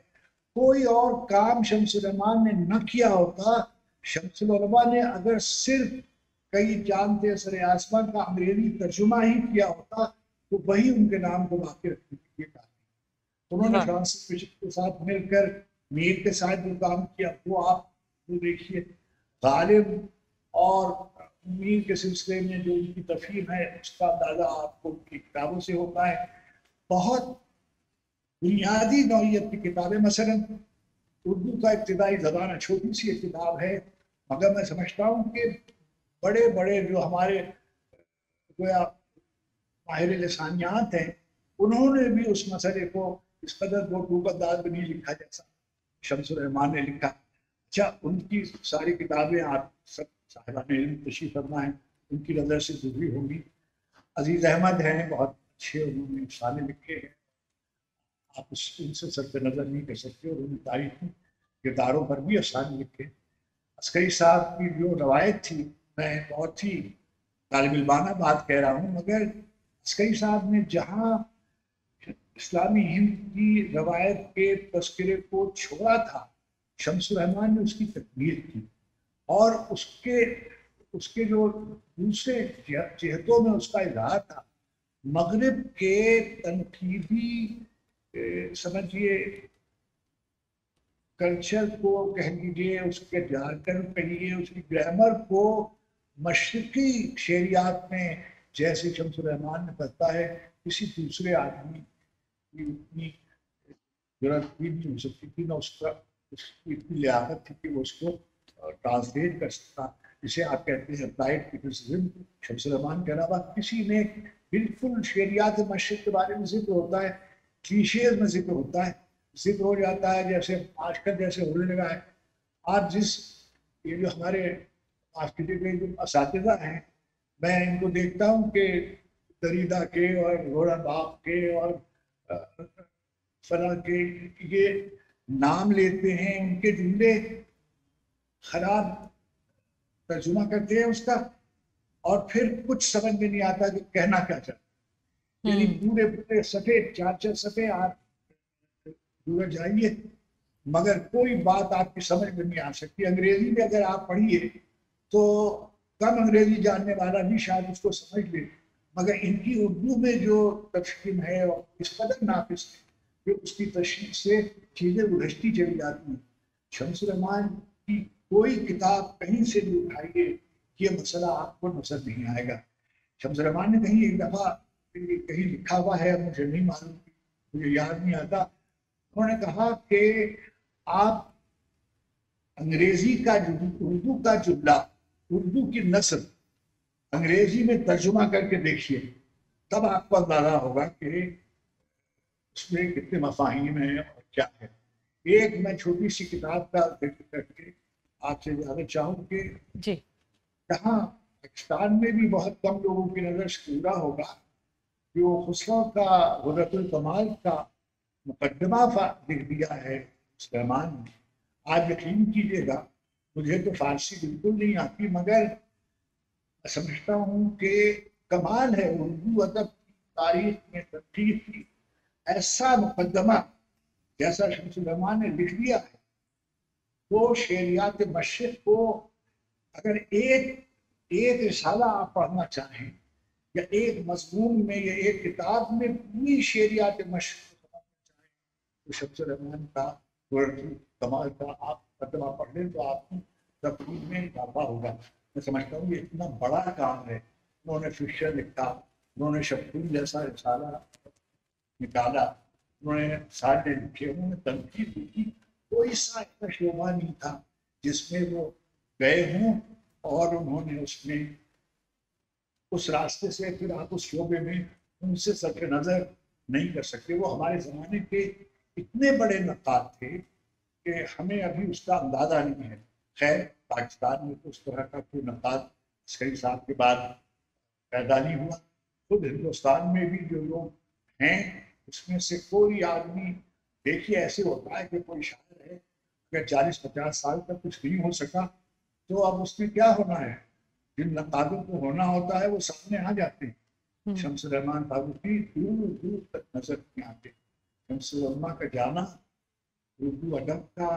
Speaker 7: کوئی اور کام شمس الرحمان نے نہ کیا ہوتا. شمس العلماء نے اگر صرف کئی چاند تھے سر آسمان کا انگریزی ترجمہ ہی کیا ہوتا تو وہی ان کے نام کو باقی رکھنے کے لیے کہا. انہوں نے فرانسس بشپ کے ساتھ مل کر میر کے ساتھ جو کام کیا وہ آپ دیکھیے. غالب اور میر کے سلسلے میں جو ان کی تفہیم ہے اس کا اندازہ آپ کو ان کی کتابوں سے ہوتا ہے. بہت بنیادی نوعیت کی کتابیں، مثلا اردو کا ابتدائی زبان چھوٹی سی کتاب ہے، مگر میں سمجھتا ہوں کہ بڑے بڑے جو ہمارے گویا ماہر لسانیات ہیں انہوں نے بھی اس مسئلے کو اس قدر وہ ٹوک انداز میں نہیں لکھا جیسا شمس الرحمان نے لکھا. اچھا ان کی ساری کتابیں آپ سب صاحبان علم تشریف فرما ہیں ان کی نظر سے گزری ہوں گی. عزیز احمد ہیں، بہت اچھے انہوں نے افسانے لکھے ہیں، آپ ان سے سر پہ نظر نہیں کر سکتے. اور انہوں نے تاریخی کرداروں پر بھی افسانے لکھے. عسکری صاحب کی جو روایت تھی، میں بہت ہی طالب علمانہ بات کہہ رہا ہوں، مگر عسکری صاحب نے جہاں اسلامی ہند کی روایت کے تذکرے کو چھوڑا تھا شمس الرحمان نے اس کی تکمیل کی. اور اس کے جو دوسرے جہتوں میں اس کا اظہار تھا. مغرب کے تنقیدی سمجھیے کلچر کو کہہ لیجیے، اس کے جارگن کہیے، اس کی گرامر کو مشرقی شعریات میں جیسے شمس الرحمان نے کرتا ہے کسی دوسرے آدمی کی اتنی ضرورت بھی نہیں ہو سکتی تھی، نہ اس کی اتنی لیاقت تھی کہ وہ اس کو ٹرانسلیٹ کر سکتا. جسے آپ کہتے ہیں اپلائڈ کرٹیسزم. شمس الرحمان کے علاوہ کسی نے بالکل شعریات مشرق کے بارے میں ذکر ہوتا ہے، کلیشیز میں ذکر ہوتا ہے، ذکر ہو جاتا ہے جیسے آج کل جیسے ہونے لگا ہے. آج یہ جو ہمارے معاشرے کے جو اساتذہ ہیں میں ان کو دیکھتا ہوں کہ دریدہ کے اور گھوڑا باغ کے اور فلاں کے یہ نام لیتے ہیں، ان کے جملے خراب ترجمہ کرتے ہیں اس کا، اور پھر کچھ سمجھ میں نہیں آتا کہ کہنا کیا چاہتے، یعنی پورے پورے صفحے 4 صفحے آپ پورے جائیے مگر کوئی بات آپ کی سمجھ میں نہیں آ سکتی۔ انگریزی میں اگر آپ پڑھیے تو کم انگریزی جاننے والا بھی شاید اس کو سمجھ لے، مگر ان کی اردو میں جو تفہیم ہے اور اس قدر ناقص ہے کہ اس کی تشریح سے چیزیں الجھتی چلی جاتی ہیں۔ شمس الرحمان کی کوئی کتاب کہیں سے بھی اٹھائیے، یہ مسئلہ آپ کو نظر نہیں آئے گا۔ شمس الرحمان نے کہیں ایک دفعہ کہیں لکھا ہوا ہے، مجھے نہیں معلوم، مجھے یاد نہیں آتا، انہوں نے کہا کہ آپ انگریزی کا اردو کا جملہ، اردو کی نثر انگریزی میں ترجمہ کر کے دیکھیے، تب آپ کو اندازہ ہوگا کہ اس میں کتنے مفاہیم ہیں اور کیا ہے۔ ایک میں چھوٹی سی کتاب کا ذکر کر کے آپ سے جاننا چاہوں کہ
Speaker 2: جی
Speaker 7: کہاں پاکستان میں بھی بہت کم لوگوں کی نظر سے پورا ہوگا جو خسرو کا غرۃ الکمال کا مقدمہ لکھ دیا ہے سلیمان نے۔ آج یقین کیجیے گا مجھے تو فارسی بالکل نہیں آتی، مگر سمجھتا ہوں کہ کمال ہے اردو ادب کی تاریخ میں تنقید کی ایسا مقدمہ جیسا شمس الرحمان نے لکھ دیا ہے۔ وہ شعریات مشرق کو اگر ایک رسالہ آپ پڑھنا چاہیں یا ایک مضمون میں یا ایک کتاب میں پوری شعریات مشرق کو سمجھنا چاہیں تو شمس الرحمان کا کمال کا آپ مقدمہ پڑھ لیں تو آپ کی تفہیم میں اضافہ ہوگا۔ میں سمجھتا ہوں یہ اتنا بڑا کام ہے۔ انہوں نے فکشن لکھا، انہوں نے شبخون جیسا رسالہ نکالا، انہوں نے سارے لکھے، انہوں نے تنقید لکھی، کوئی سا ایسا شعبہ نہیں تھا جس میں وہ گئے ہوں اور انہوں نے اس میں اس راستے سے پھر آپ اس شعبے میں ان سے صرف نظر نہیں کر سکتے۔ وہ ہمارے زمانے کے اتنے بڑے نقاد تھے کہ ہمیں ابھی اس کا اندازہ نہیں ہے۔ خیر پاکستان میں تو اس طرح کا کوئی نقاد عسکری صاحب کے بعد پیدا نہیں ہوا۔ خود ہندوستان میں بھی جو لوگ ہیں اس میں سے کوئی آدمی دیکھیے ایسے ہوتا ہے کہ کوئی شاعر ہے اگر 40-50 سال تک کچھ نہیں ہو سکا تو اب اس میں کیا ہونا ہے؟ جن نقادوں کو ہونا ہوتا ہے وہ سامنے آ جاتے ہیں۔ شمس الرحمان فاروقی دور دور تک نظر نہیں آتے۔ شمس الرحمان کا جانا اردو ادب کا،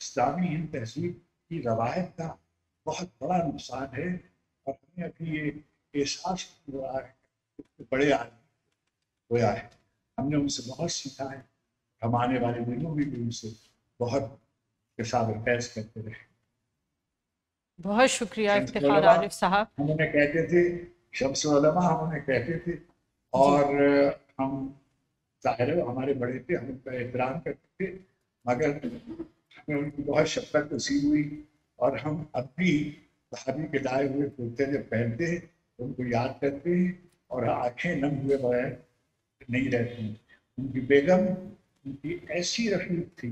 Speaker 7: اسلامی ہند تہذیب کی روایت کا بہت بڑا نقصان ہے، اور ہمیں ابھی یہ احساس ہو رہا ہے کہ بڑے آدمی ہویا ہے، ہم نے ان سے بہت سیکھا ہے، ہم آنے والے دنوں میں بھی ان سے بہت حساب فیض کرتے رہے۔
Speaker 2: بہت شکریہ افتخار عارف صاحب۔
Speaker 7: ہم انہیں کہتے تھے شمس علماء، ہم انہیں کہتے تھے، اور ہم ظاہر ہے ہمارے بڑے تھے، ہم ان کا احترام کرتے تھے، مگر ہمیں ان کی بہت شفقت نصیب ہوئی، اور ہم اب بھی بھابھی کے لائے ہوئے کرتے جب پہنتے ہیں تو ان کو یاد کرتے ہیں اور آنکھیں نم ہوئے بغیر نہیں رہتی ہیں۔ ان کی بیگم ان کی ایسی رفیق تھی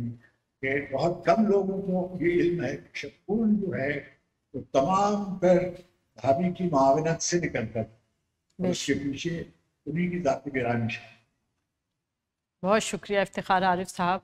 Speaker 7: کہ بہت کم لوگوں کو یہ علم ہے کہ شبخون جو ہے تو تمام پر بھابھی کی معاونت سے نکلتا تھا، اس کے پیچھے انہیں کی ذاتی گرانی ہے۔
Speaker 2: بہت شکریہ افتخار عارف صاحب۔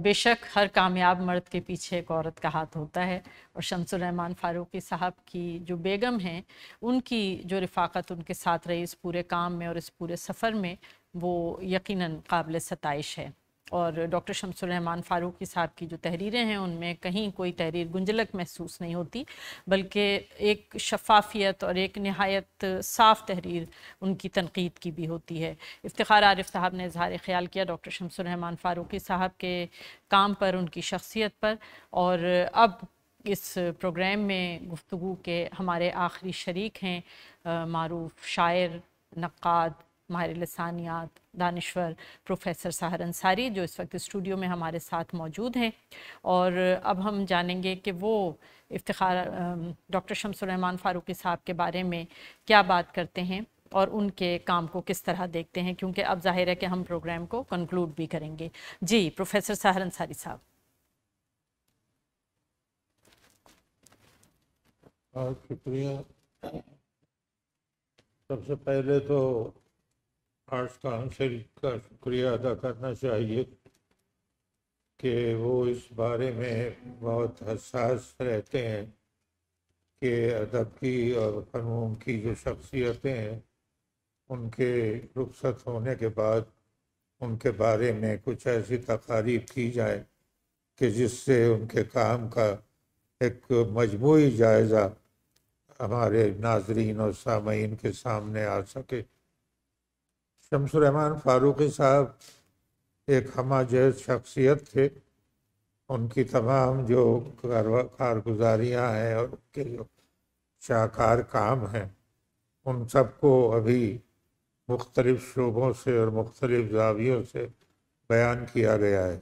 Speaker 2: بے شک ہر کامیاب مرد کے پیچھے ایک عورت کا ہاتھ ہوتا ہے، اور شمس الرحمان فاروقی صاحب کی جو بیگم ہیں ان کی جو رفاقت ان کے ساتھ رہی اس پورے کام میں اور اس پورے سفر میں، وہ یقیناً قابل ستائش ہے۔ اور ڈاکٹر شمس الرحمان فاروقی صاحب کی جو تحریریں ہیں ان میں کہیں کوئی تحریر گنجلک محسوس نہیں ہوتی، بلکہ ایک شفافیت اور ایک نہایت صاف تحریر ان کی تنقید کی بھی ہوتی ہے۔ افتخار عارف صاحب نے اظہار خیال کیا ڈاکٹر شمس الرحمان فاروقی صاحب کے کام پر، ان کی شخصیت پر، اور اب اس پروگرام میں گفتگو کے ہمارے آخری شریک ہیں معروف شاعر، نقاد، ماہر لسانیات، دانشور پروفیسر سحر انصاری، جو اس وقت اسٹوڈیو میں ہمارے ساتھ موجود ہیں، اور اب ہم جانیں گے کہ وہ افتخار ڈاکٹر شمس الرحمان فاروقی صاحب کے بارے میں کیا بات کرتے ہیں اور ان کے کام کو کس طرح دیکھتے ہیں، کیونکہ اب ظاہر ہے کہ ہم پروگرام کو کنکلوڈ بھی کریں گے۔ جی پروفیسر سحر انصاری صاحب۔
Speaker 8: شکریہ۔ سب سے پہلے تو آرٹس کونسل کا شکریہ ادا کرنا چاہیے کہ وہ اس بارے میں بہت حساس رہتے ہیں کہ ادب کی اور فنون کی جو شخصیتیں ہیں ان کے رخصت ہونے کے بعد ان کے بارے میں کچھ ایسی تقاریر کی جائے کہ جس سے ان کے کام کا ایک مجموعی جائزہ ہمارے ناظرین اور سامعین کے سامنے آ سکے۔ شمس الرحمن فاروقی صاحب ایک ہمہ جہت شخصیت تھے۔ ان کی تمام جو کارگزاریاں ہیں اور ان کے جو شاہکار کام ہیں ان سب کو ابھی مختلف شعبوں سے اور مختلف زاویوں سے بیان کیا گیا ہے۔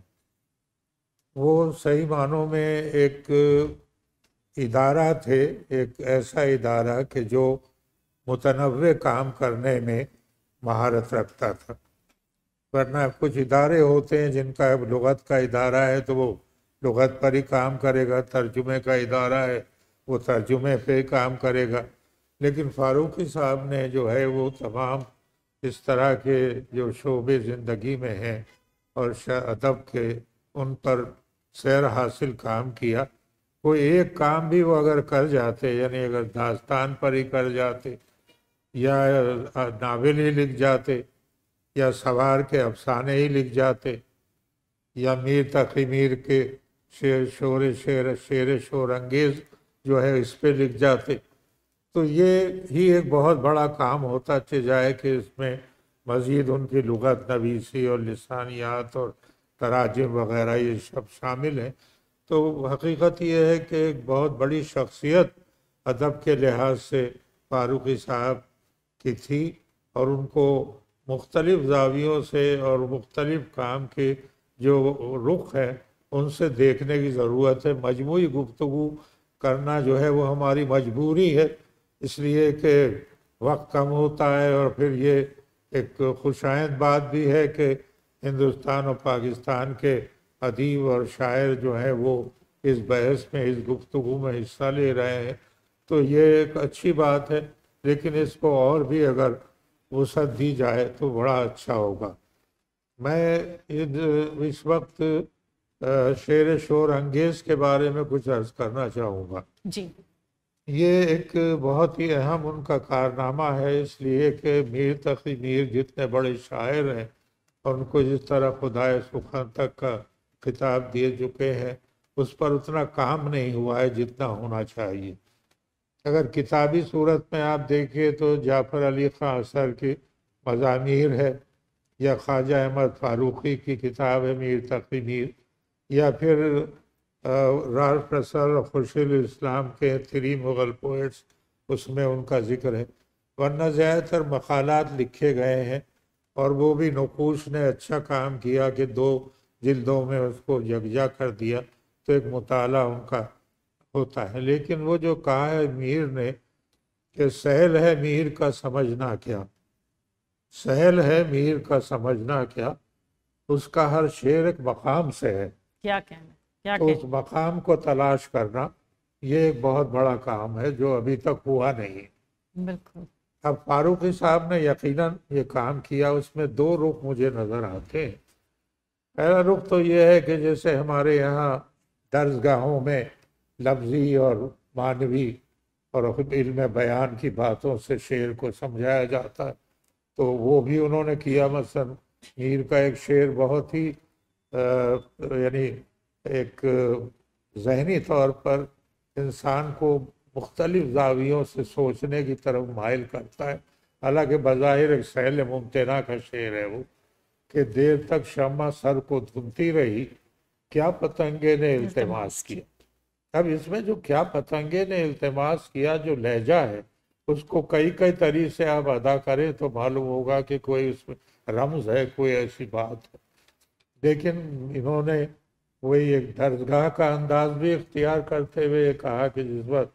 Speaker 8: وہ صحیح معنوں میں ایک ادارہ تھے، ایک ایسا ادارہ کہ جو متنوع کام کرنے میں مہارت رکھتا تھا، ورنہ کچھ ادارے ہوتے ہیں جن کا لغت کا ادارہ ہے تو وہ لغت پر ہی کام کرے گا، ترجمے کا ادارہ ہے وہ ترجمے پہ ہی کام کرے گا، لیکن فاروقی صاحب نے جو ہے وہ تمام اس طرح کے جو شعبے زندگی میں ہیں اور ادب کے ان پر سیر حاصل کام کیا۔ کوئی ایک کام بھی وہ اگر کر جاتے، یعنی اگر داستان پر ہی کر جاتے یا ناول ہی لکھ جاتے یا سوار کے افسانے ہی لکھ جاتے یا میر تقی میر کے شیر شور انگیز جو ہے اس پہ لکھ جاتے تو یہ ہی ایک بہت بڑا کام ہوتا جائے کہ اس میں مزید ان کی لغت نویسی اور لسانیات اور تراجم وغیرہ یہ سب شامل ہیں۔ تو حقیقت یہ ہے کہ ایک بہت بڑی شخصیت ادب کے لحاظ سے فاروقی صاحب کی تھی اور ان کو مختلف زاویوں سے اور مختلف کام کے جو رخ ہیں ان سے دیکھنے کی ضرورت ہے۔ مجموعی گفتگو کرنا جو ہے وہ ہماری مجبوری ہے، اس لیے کہ وقت کم ہوتا ہے، اور پھر یہ ایک خوشائند بات بھی ہے کہ ہندوستان اور پاکستان کے ادیب اور شاعر جو ہیں وہ اس بحث میں، اس گفتگو میں حصہ لے رہے ہیں، تو یہ ایک اچھی بات ہے، لیکن اس کو اور بھی اگر وسعت دی جائے تو بڑا اچھا ہوگا۔ میں اس وقت شیر شور انگیز کے بارے میں کچھ عرض کرنا چاہوں گا۔
Speaker 2: جی،
Speaker 8: یہ ایک بہت ہی اہم ان کا کارنامہ ہے، اس لیے کہ میر تقی میر جتنے بڑے شاعر ہیں اور ان کو جس طرح خدائے سخن تک کا خطاب دیے چکے ہیں اس پر اتنا کام نہیں ہوا ہے جتنا ہونا چاہیے۔ اگر کتابی صورت میں آپ دیکھیں تو جعفر علی خاں اثر کی مزامیر ہے، یا خواجہ احمد فاروقی کی کتاب ہے میر تقی میر، یا پھر رالف رسل اور خورشید الاسلام کے 3 مغل پوئٹس، اس میں ان کا ذکر ہے، ورنہ زیادہ تر مقالات لکھے گئے ہیں، اور وہ بھی نقوش نے اچھا کام کیا کہ 2 جلدوں میں اس کو یکجا کر دیا، تو ایک مطالعہ ان کا ہوتا ہے۔ لیکن وہ جو کہا ہے میر نے کہ سہل ہے میر کا سمجھنا کیا، سہل ہے میر کا سمجھنا کیا، اس کا ہر شعر ایک مقام سے ہے،
Speaker 2: کیا کہنا، کیا
Speaker 8: تو اس مقام کو تلاش کرنا یہ ایک بہت بڑا کام ہے جو ابھی تک ہوا نہیں۔
Speaker 2: بالکل۔
Speaker 8: اب فاروقی صاحب نے یقیناً یہ کام کیا، اس میں 2 رخ مجھے نظر آتے ہیں۔ پہلا رخ تو یہ ہے کہ جیسے ہمارے یہاں درسگاہوں میں لفظی اور معنوی اور علم بیان کی باتوں سے شعر کو سمجھایا جاتا ہے، تو وہ بھی انہوں نے کیا۔ مثلا میر کا ایک شعر بہت ہی یعنی ایک ذہنی طور پر انسان کو مختلف زاویوں سے سوچنے کی طرف مائل کرتا ہے، حالانکہ بظاہر ایک سہل ممتنع کا شعر ہے وہ، کہ دیر تک شمع سر کو دھنتی رہی، کیا پتنگے نے التماس کیا۔ اب اس میں جو کیا پتنگے نے التماس کیا جو لہجہ ہے، اس کو کئی طریقے سے آپ ادا کریں تو معلوم ہوگا کہ کوئی اس میں رمز ہے، کوئی ایسی بات ہے، لیکن انہوں نے وہی ایک درسگاہ کا انداز بھی اختیار کرتے ہوئے یہ کہا کہ جس وقت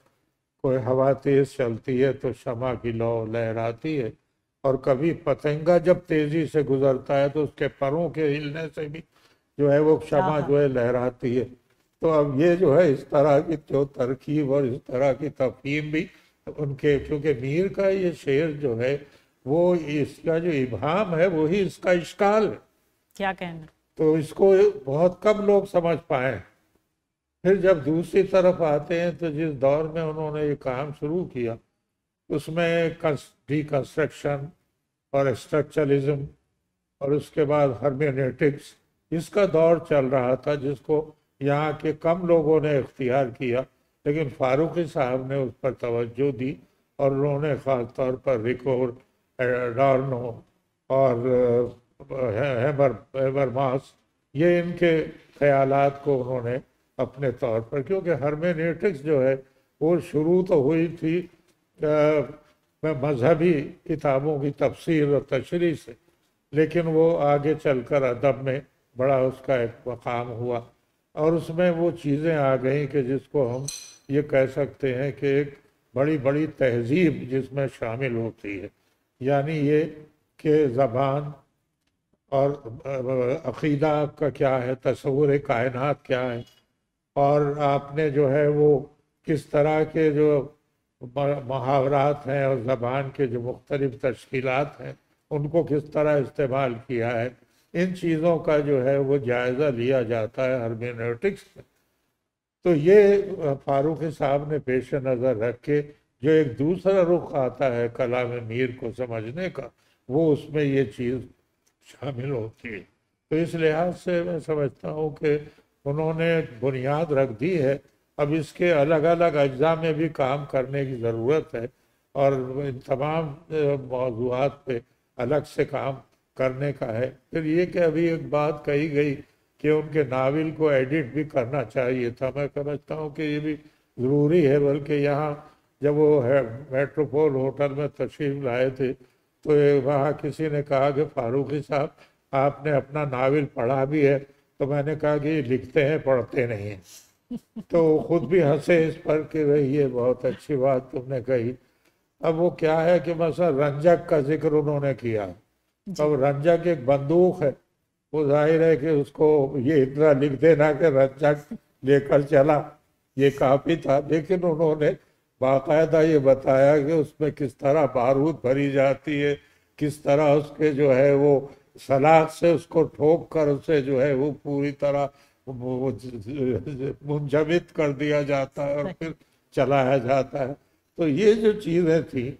Speaker 8: کوئی ہوا تیز چلتی ہے تو شمع کی لو لہراتی ہے، اور کبھی پتنگا جب تیزی سے گزرتا ہے تو اس کے پروں کے ہلنے سے بھی جو ہے وہ شمع جو ہے لہراتی ہے۔ تو اب یہ جو ہے اس طرح کی جو ترکیب اور اس طرح کی تفہیم بھی ان کے، کیونکہ میر کا یہ شعر جو ہے وہ اس کا جو ابہام ہے وہی اس کا اشکال ہے،
Speaker 2: کیا کہنا۔
Speaker 8: تو اس کو بہت کم لوگ سمجھ پائے، پھر جب دوسری طرف آتے ہیں تو جس دور میں انہوں نے یہ کام شروع کیا اس میں ڈی کنسٹرکشن اور اسٹرکچرلزم اور اس کے بعد ہرمیونیٹکس اس کا دور چل رہا تھا، جس کو یہاں کے کم لوگوں نے اختیار کیا، لیکن فاروقی صاحب نے اس پر توجہ دی اور انہوں نے خاص طور پر ریکور، ڈارنو اور ہیبرماس، یہ ان کے خیالات کو انہوں نے اپنے طور پر، کیونکہ ہرمیونیٹکس جو ہے وہ شروع تو ہوئی تھی مذہبی کتابوں کی تفسیر اور تشریح سے، لیکن وہ آگے چل کر ادب میں بڑا اس کا ایک مقام ہوا، اور اس میں وہ چیزیں آ گئیں کہ جس کو ہم یہ کہہ سکتے ہیں کہ ایک بڑی بڑی تہذیب جس میں شامل ہوتی ہے، یعنی یہ کہ زبان اور عقیدہ کا کیا ہے، تصور کائنات کیا ہے، اور آپ نے جو ہے وہ کس طرح کے جو محاورات ہیں اور زبان کے جو مختلف تشکیلات ہیں ان کو کس طرح استعمال کیا ہے، ان چیزوں کا جو ہے وہ جائزہ لیا جاتا ہے ہرمیونیٹکس میں۔ تو یہ فاروقی صاحب نے پیش نظر رکھ کے جو ایک دوسرا رخ آتا ہے کلام میر کو سمجھنے کا، وہ اس میں یہ چیز شامل ہوتی ہے۔ تو اس لحاظ سے میں سمجھتا ہوں کہ انہوں نے بنیاد رکھ دی ہے، اب اس کے الگ الگ اجزاء میں بھی کام کرنے کی ضرورت ہے، اور ان تمام موضوعات پہ الگ سے کام کرنے کا ہے۔ پھر یہ کہ ابھی ایک بات کہی گئی کہ ان کے ناول کو ایڈٹ بھی کرنا چاہیے تھا، میں سمجھتا ہوں کہ یہ بھی ضروری ہے، بلکہ یہاں جب وہ میٹروپول ہوٹل میں تشریف لائے تھے تو وہاں کسی نے کہا کہ فاروقی صاحب آپ نے اپنا ناول پڑھا بھی ہے، تو میں نے کہا کہ یہ لکھتے ہیں پڑھتے نہیں ہیں، تو خود بھی ہنسے اس پر کہ بھئی یہ بہت اچھی بات تم نے کہی۔ اب وہ کیا ہے کہ مثلا رنجک کا ذکر انہوں نے کیا، اب رنجک ایک بندوق ہے، وہ ظاہر ہے کہ اس کو یہ اتنا لکھ دینا کہ رنجک لے کر چلا یہ کافی تھا، لیکن انہوں نے باقاعدہ یہ بتایا کہ اس میں کس طرح بارود بھری جاتی ہے، کس طرح اس کے جو ہے وہ سلاخ سے اس کو ٹھوک کر اسے جو ہے وہ پوری طرح منجمد کر دیا جاتا ہے اور پھر چلایا جاتا ہے۔ تو یہ جو چیزیں تھیں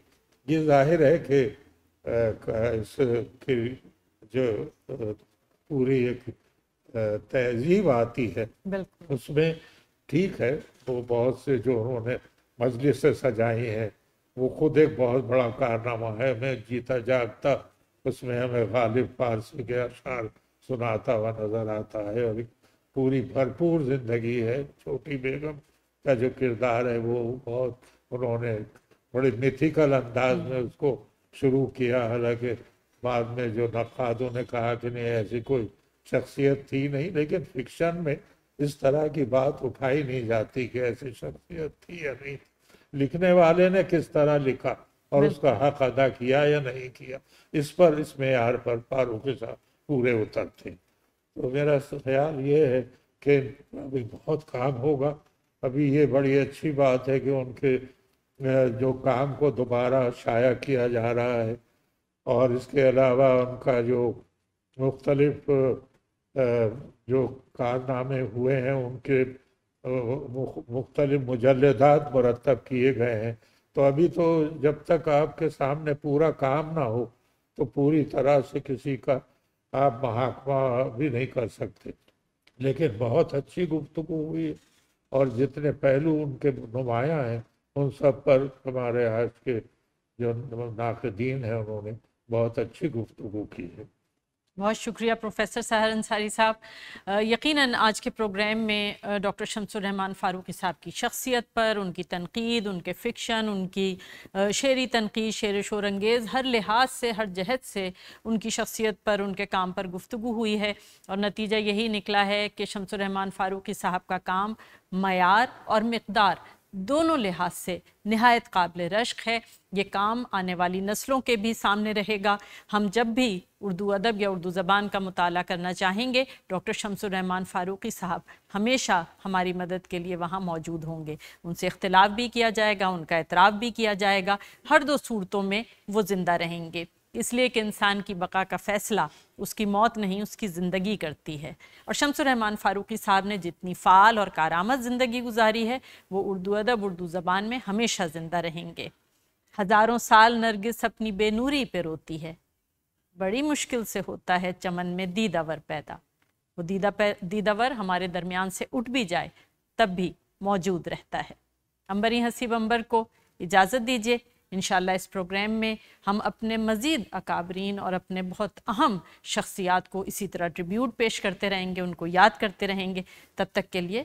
Speaker 8: یہ ظاہر ہے کہ اس کی جو پوری ایک تہذیب آتی ہے اس میں ٹھیک ہے، وہ بہت سے جو انہوں نے مجلسیں سجائی ہیں وہ خود ایک بہت بڑا کارنامہ ہے۔ میں جیتا جاگتا اس میں ہمیں غالب فارسی کے اشعار سناتا ہوا نظر آتا ہے، اور ایک پوری بھرپور زندگی ہے۔ چھوٹی بیگم کا جو کردار ہے وہ بہت انہوں نے بڑے میتھیکل انداز میں اس کو شروع کیا، حالانکہ بعد میں جو نقادوں نے کہا کہ نہیں ایسی کوئی شخصیت تھی نہیں، لیکن فکشن میں اس طرح کی بات اٹھائی نہیں جاتی کہ ایسی شخصیت تھی یا نہیں، لکھنے والے نے کس طرح لکھا اور اس کا حق ادا کیا یا نہیں کیا، اس پر اس معیار پر فاروقی صاحب پورے اترتے۔ تو میرا خیال یہ ہے کہ ابھی بہت کام ہوگا، ابھی یہ بڑی اچھی بات ہے کہ ان کے جو کام کو دوبارہ شائع کیا جا رہا ہے، اور اس کے علاوہ ان کا جو مختلف جو کارنامے ہوئے ہیں ان کے مختلف مجلدات مرتب کیے گئے ہیں۔ تو ابھی تو جب تک آپ کے سامنے پورا کام نہ ہو تو پوری طرح سے کسی کا آپ محاکمہ بھی نہیں کر سکتے، لیکن بہت اچھی گفتگو ہوئی، اور جتنے پہلو ان کے نمایاں ہیں ان سب پر ہمارے آج کے جو ناقدین ہیں انہوں نے بہت اچھی گفتگو کی ہے۔
Speaker 2: بہت شکریہ پروفیسر سحر انصاری صاحب۔ یقیناً آج کے پروگرام میں ڈاکٹر شمس الرحمان فاروقی صاحب کی شخصیت پر، ان کی تنقید، ان کے فکشن، ان کی شعری تنقید، شعر و شور انگیز، ہر لحاظ سے، ہر جہت سے ان کی شخصیت پر، ان کے کام پر گفتگو ہوئی ہے، اور نتیجہ یہی نکلا ہے کہ شمس الرحمان فاروقی صاحب کا کام معیار اور مقدار دونوں لحاظ سے نہایت قابل رشک ہے۔ یہ کام آنے والی نسلوں کے بھی سامنے رہے گا۔ ہم جب بھی اردو ادب یا اردو زبان کا مطالعہ کرنا چاہیں گے، ڈاکٹر شمس الرحمان فاروقی صاحب ہمیشہ ہماری مدد کے لیے وہاں موجود ہوں گے۔ ان سے اختلاف بھی کیا جائے گا، ان کا اعتراف بھی کیا جائے گا، ہر دو صورتوں میں وہ زندہ رہیں گے۔ اس لیے کہ انسان کی بقا کا فیصلہ اس کی موت نہیں اس کی زندگی کرتی ہے، اور شمس الرحمن فاروقی صاحب نے جتنی فعال اور کارآمد زندگی گزاری ہے وہ اردو ادب اردو زبان میں ہمیشہ زندہ رہیں گے۔ ہزاروں سال نرگس اپنی بے نوری پہ روتی ہے، بڑی مشکل سے ہوتا ہے چمن میں دیداور پیدا، وہ دیداور ہمارے درمیان سے اٹھ بھی جائے تب بھی موجود رہتا ہے۔ عنبری حسیب عنبر کو اجازت دیجیے، انشاءاللہ اس پروگرام میں ہم اپنے مزید اکابرین اور اپنے بہت اہم شخصیات کو اسی طرح ٹریبیوٹ پیش کرتے رہیں گے، ان کو یاد کرتے رہیں گے۔ تب تک کے لیے